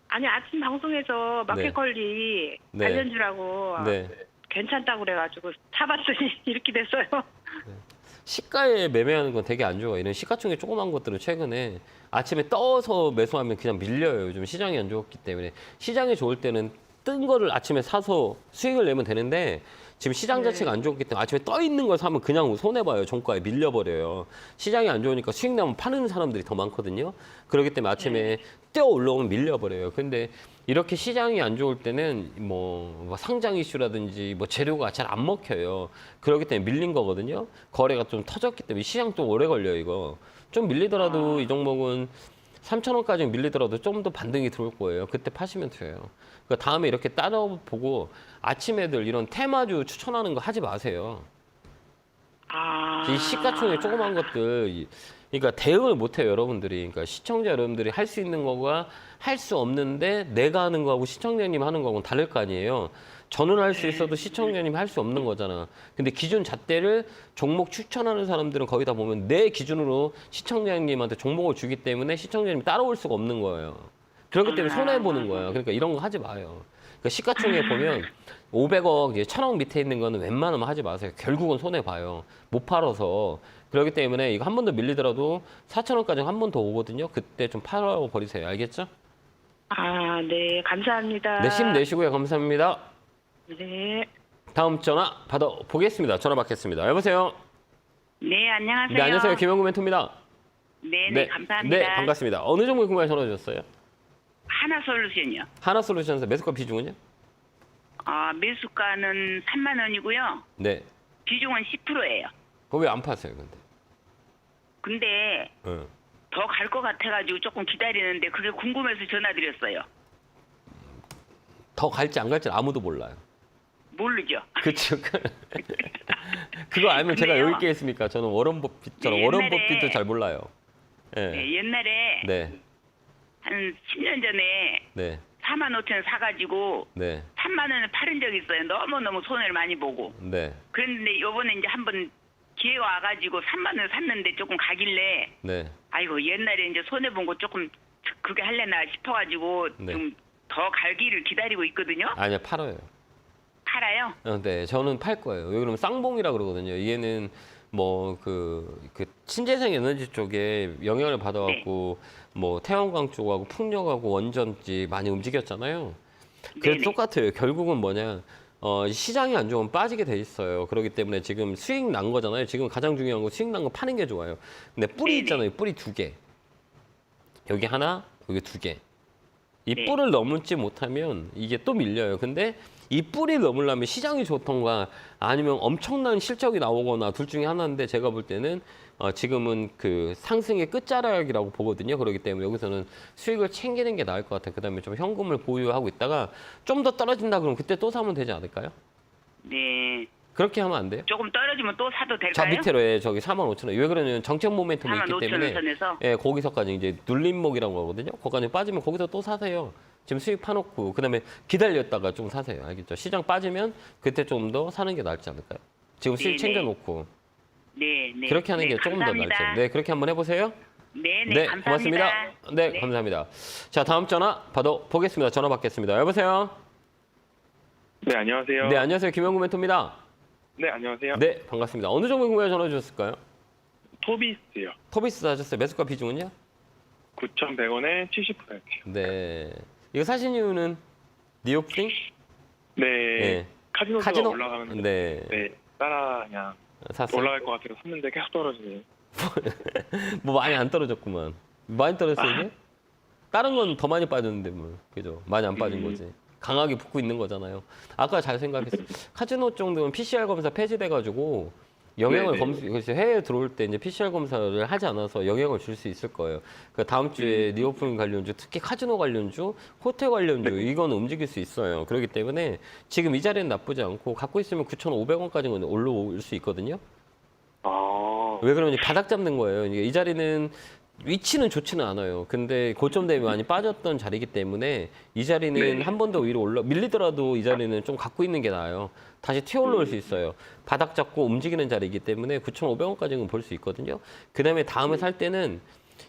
Speaker 2: 아니, 아침 방송에서 마켓컬리
Speaker 1: 네.
Speaker 2: 관련주라고
Speaker 1: 네.
Speaker 2: 괜찮다고 그래가지고 사봤더니 이렇게 됐어요.
Speaker 1: 시가에 매매하는 건 되게 안 좋아요. 이런 시가총액 조그만 것들은 최근에 아침에 떠서 매수하면 그냥 밀려요. 요즘 시장이 안 좋았기 때문에. 시장이 좋을 때는 뜬 거를 아침에 사서 수익을 내면 되는데 지금 시장 자체가 안 좋기 때문에 아침에 떠 있는 걸 사면 그냥 손해봐요. 종가에 밀려버려요. 시장이 안 좋으니까 수익 나면 파는 사람들이 더 많거든요. 그렇기 때문에 아침에 뛰어 올라오면 밀려버려요. 근데 이렇게 시장이 안 좋을 때는 뭐 상장 이슈라든지 뭐 재료가 잘 안 먹혀요. 그렇기 때문에 밀린 거거든요. 거래가 좀 터졌기 때문에 시장 좀 오래 걸려요, 이거. 좀 밀리더라도 이 종목은 3,000원까지 밀리더라도 좀 더 반등이 들어올 거예요. 그때 파시면 돼요. 그러니까 다음에 이렇게 따라보고 아침 애들 이런 테마주 추천하는 거 하지 마세요.
Speaker 2: 아.
Speaker 1: 이 시가총액 조그만 것들, 그러니까 대응을 못해요, 여러분들이. 그러니까 시청자 여러분들이 할 수 있는 거가 할 수 없는데 내가 하는 거하고 시청자님 하는 거하고는 다를 거 아니에요. 저는 할 수 있어도 시청자님이 할 수 없는 거잖아. 근데 기준 잣대를 종목 추천하는 사람들은 거의 다 보면 내 기준으로 시청자님한테 종목을 주기 때문에 시청자님이 따라올 수가 없는 거예요. 그렇기 때문에 손해보는 거예요. 그러니까 이런 거 하지 마요. 그러니까 시가총액 보면 500억, 1,000억 밑에 있는 거는 웬만하면 하지 마세요. 결국은 손해봐요. 못 팔아서. 그렇기 때문에 이거 한 번 더 밀리더라도 4,000원까지 한 번 더 오거든요. 그때 좀 팔아버리세요. 알겠죠?
Speaker 2: 아, 네, 감사합니다.
Speaker 1: 네, 힘내시고요. 감사합니다.
Speaker 2: 네.
Speaker 1: 다음 전화 받아보겠습니다. 전화 받겠습니다. 여보세요?
Speaker 2: 네, 안녕하세요.
Speaker 1: 네, 안녕하세요. 김영구 멘토입니다.
Speaker 6: 네네, 감사합니다.
Speaker 1: 네, 반갑습니다. 어느 종목에 궁금해 전화 주셨어요?
Speaker 6: 하나솔루션이요.
Speaker 1: 하나솔루션에서 매수가 비중은요?
Speaker 6: 매수가는 3만 원이고요.
Speaker 1: 네.
Speaker 6: 비중은 10%예요.
Speaker 1: 그거 왜 안 파세요, 근데?
Speaker 6: 근데
Speaker 1: 응.
Speaker 6: 더 갈 것 같아가지고 조금 기다리는데 그게 궁금해서 전화드렸어요.
Speaker 1: 더 갈지 안 갈지 아무도 몰라요.
Speaker 6: 모르죠.
Speaker 1: 그렇죠. 그거 알면 제가
Speaker 6: 근데요.
Speaker 1: 여기 있게 했습니까? 저는 워런 버핏처럼
Speaker 6: 네,
Speaker 1: 워런
Speaker 6: 옛날에-
Speaker 1: 버핏도 잘 몰라요. 예.
Speaker 6: 네, 옛날에
Speaker 1: 네.
Speaker 6: 한 10년 전에
Speaker 1: 네.
Speaker 6: 4만 5천 원 사가지고
Speaker 1: 네.
Speaker 6: 3만 원을 팔은 적이 있어요. 너무너무 손해를 많이 보고.
Speaker 1: 네.
Speaker 6: 그런데 요번에 이제 한번 기회가 와가지고 3만 원 샀는데 조금 가길래
Speaker 1: 네.
Speaker 6: 아이고 옛날에 이제 손해 본 거 조금 그게 할래나 싶어가지고
Speaker 1: 네.
Speaker 6: 좀 더 갈기를 기다리고 있거든요.
Speaker 1: 아니요, 팔아요.
Speaker 6: 팔아요?
Speaker 1: 네, 저는 팔 거예요. 왜 그러면 쌍봉이라 그러거든요. 얘는 뭐 그 신재생 에너지 쪽에 영향을 받아갖고 뭐 태양광 쪽하고 풍력하고 원전지 많이 움직였잖아요. 그래서
Speaker 6: 네네.
Speaker 1: 똑같아요. 결국은 뭐냐. 시장이 안 좋으면 빠지게 돼 있어요. 그렇기 때문에 지금 수익 난 거잖아요. 지금 가장 중요한 거 수익 난 거 파는 게 좋아요. 근데 뿌리
Speaker 6: 네네.
Speaker 1: 있잖아요. 뿌리 2개. 여기 하나, 여기 2개. 이
Speaker 6: 네.
Speaker 1: 뿔을 넘지 못하면 이게 또 밀려요. 근데 이 뿔이 넘으려면 시장이 좋던가 아니면 엄청난 실적이 나오거나 둘 중에 하나인데 제가 볼 때는 지금은 그 상승의 끝자락이라고 보거든요. 그렇기 때문에 여기서는 수익을 챙기는 게 나을 것 같아요. 그다음에 좀 현금을 보유하고 있다가 좀 더 떨어진다 그러면 그때 또 사면 되지 않을까요?
Speaker 6: 네.
Speaker 1: 그렇게 하면 안 돼요?
Speaker 6: 조금 떨어지면 또 사도 될까요?
Speaker 1: 자 밑으로 저기 45,000원. 왜 그러냐면 정책 모멘텀이
Speaker 6: 4만
Speaker 1: 있기
Speaker 6: 5천 원
Speaker 1: 때문에
Speaker 6: 선에서.
Speaker 1: 예, 거기서까지 이제 눌림목이라고 하거든요. 거기까지 빠지면 거기서 또 사세요. 지금 수익 파놓고 그다음에 기다렸다가 좀 사세요. 알겠죠? 시장 빠지면 그때 좀 더 사는 게 낫지 않을까요? 지금 수익
Speaker 6: 네네.
Speaker 1: 챙겨놓고
Speaker 6: 네, 네.
Speaker 1: 그렇게 하는
Speaker 6: 네,
Speaker 1: 게 조금 더
Speaker 6: 감사합니다.
Speaker 1: 낫죠. 네, 그렇게 한번 해보세요.
Speaker 6: 네, 네, 감사합니다.
Speaker 1: 고맙습니다. 네,
Speaker 6: 네.
Speaker 1: 감사합니다. 자, 다음 전화 받아보겠습니다. 전화 받겠습니다. 여보세요?
Speaker 7: 네, 안녕하세요.
Speaker 1: 네, 안녕하세요. 김영구 멘토입니다.
Speaker 7: 네, 안녕하세요.
Speaker 1: 네, 반갑습니다. 어느 종목 궁금해 전화 주셨을까요?
Speaker 7: 토비스요.
Speaker 1: 토비스 하셨어요. 매수가 비중은요?
Speaker 7: 9,100원에 70%요.
Speaker 1: 네. 이거 사신 이유는 니오프링?
Speaker 7: 네.
Speaker 1: 네.
Speaker 7: 카지노가
Speaker 1: 카지노?
Speaker 7: 올라가면
Speaker 1: 네.
Speaker 7: 따라 그냥
Speaker 1: 샀어요.
Speaker 7: 올라갈 것 같아서 샀는데 계속 떨어지네요.
Speaker 1: 뭐 많이 안 떨어졌구만. 많이 떨어졌어요, 이게? 다른 건 더 많이 빠졌는데 뭐. 그죠? 많이 안 빠진 거지. 강하게 붙고 있는 거잖아요. 아까 잘 생각했어요. 카지노 정도면 PCR 검사 폐지돼가지고 영향을 그래서 해외에 들어올 때 이제 PCR 검사를 하지 않아서 영향을 줄 수 있을 거예요. 그러니까 다음 주에 니오프링 관련주, 특히 카지노 관련주, 호텔 관련주 이거는 움직일 수 있어요. 그렇기 때문에 지금 이 자리는 나쁘지 않고 갖고 있으면 9,500원까지는 올라올 수 있거든요.
Speaker 7: 아,
Speaker 1: 왜 그러냐면 바닥 잡는 거예요. 이 자리는 위치는 좋지는 않아요. 근데 고점 대비 많이 빠졌던 자리이기 때문에 이 자리는 한 번 더 위로 밀리더라도 이 자리는 좀 갖고 있는 게 나아요. 다시 튀어 올라올 수 있어요. 바닥 잡고 움직이는 자리이기 때문에 9,500원까지는 볼 수 있거든요. 그다음에 다음에 살 때는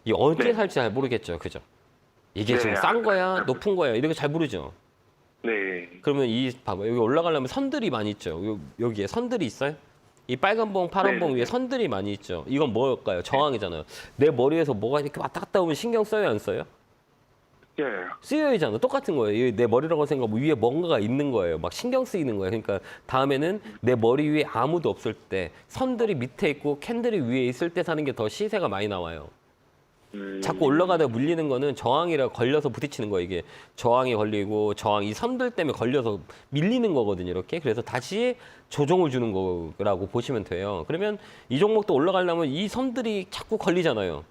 Speaker 1: 이 언제 살지 잘 모르겠죠. 그죠? 이게
Speaker 7: 네.
Speaker 1: 지금 싼 거야, 높은 거야 이렇게 잘 모르죠.
Speaker 7: 네.
Speaker 1: 그러면 봐봐 여기 올라가려면 선들이 많이 있죠. 여기에 선들이 있어요. 이 빨간 봉, 파란 봉 위에 선들이 많이 있죠. 이건 뭘까요? 저항이잖아요. 내 머리에서 뭐가 이렇게 왔다 갔다 오면 신경 써요, 안 써요?
Speaker 7: 예.
Speaker 1: 쓰여야잖아. 똑같은 거예요. 내 머리라고 생각하면 위에 뭔가가 있는 거예요. 막 신경 쓰이는 거예요. 그러니까 다음에는 내 머리 위에 아무도 없을 때, 선들이 밑에 있고 캔들이 위에 있을 때 사는 게 더 시세가 많이 나와요. 자꾸 올라가다가 물리는 거는 저항이라 걸려서 부딪히는 거예요. 이게 저항이 걸리고 이 선들 때문에 걸려서 밀리는 거거든요. 이렇게. 그래서 다시 조정을 주는 거라고 보시면 돼요. 그러면 이 종목도 올라가려면 이 선들이 자꾸 걸리잖아요.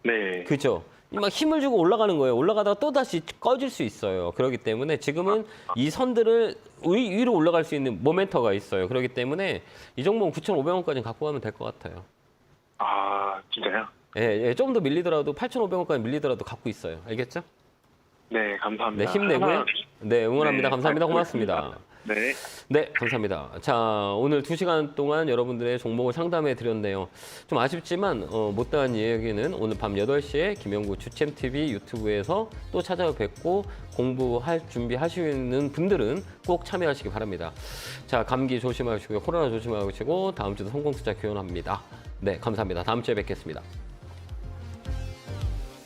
Speaker 7: 네.
Speaker 1: 그렇죠? 막 힘을 주고 올라가는 거예요. 올라가다가 또 다시 꺼질 수 있어요. 그렇기 때문에 지금은 이 선들을 위로 올라갈 수 있는 모멘터가 있어요. 그렇기 때문에 이 종목은 9,500원까지 갖고 가면 될 것 같아요.
Speaker 7: 아, 진짜요?
Speaker 1: 예, 좀 더 밀리더라도 8,500원까지 밀리더라도 갖고 있어요. 알겠죠?
Speaker 7: 네,
Speaker 1: 네,
Speaker 7: 감사합니다.
Speaker 1: 힘내고요. 네, 응원합니다.
Speaker 7: 네,
Speaker 1: 감사합니다.
Speaker 7: 알겠습니다.
Speaker 1: 고맙습니다.
Speaker 7: 네.
Speaker 1: 네, 감사합니다. 자, 오늘 2시간 동안 여러분들의 종목을 상담해 드렸네요. 좀 아쉽지만 못다한 이야기는 오늘 밤 8시에 김영구 주챔TV 유튜브에서 또 찾아뵙고 공부할 준비하시는 분들은 꼭 참여하시기 바랍니다. 자, 감기 조심하시고요. 코로나 조심하시고 다음 주도 성공투자 기원합니다. 네, 감사합니다. 다음 주에 뵙겠습니다.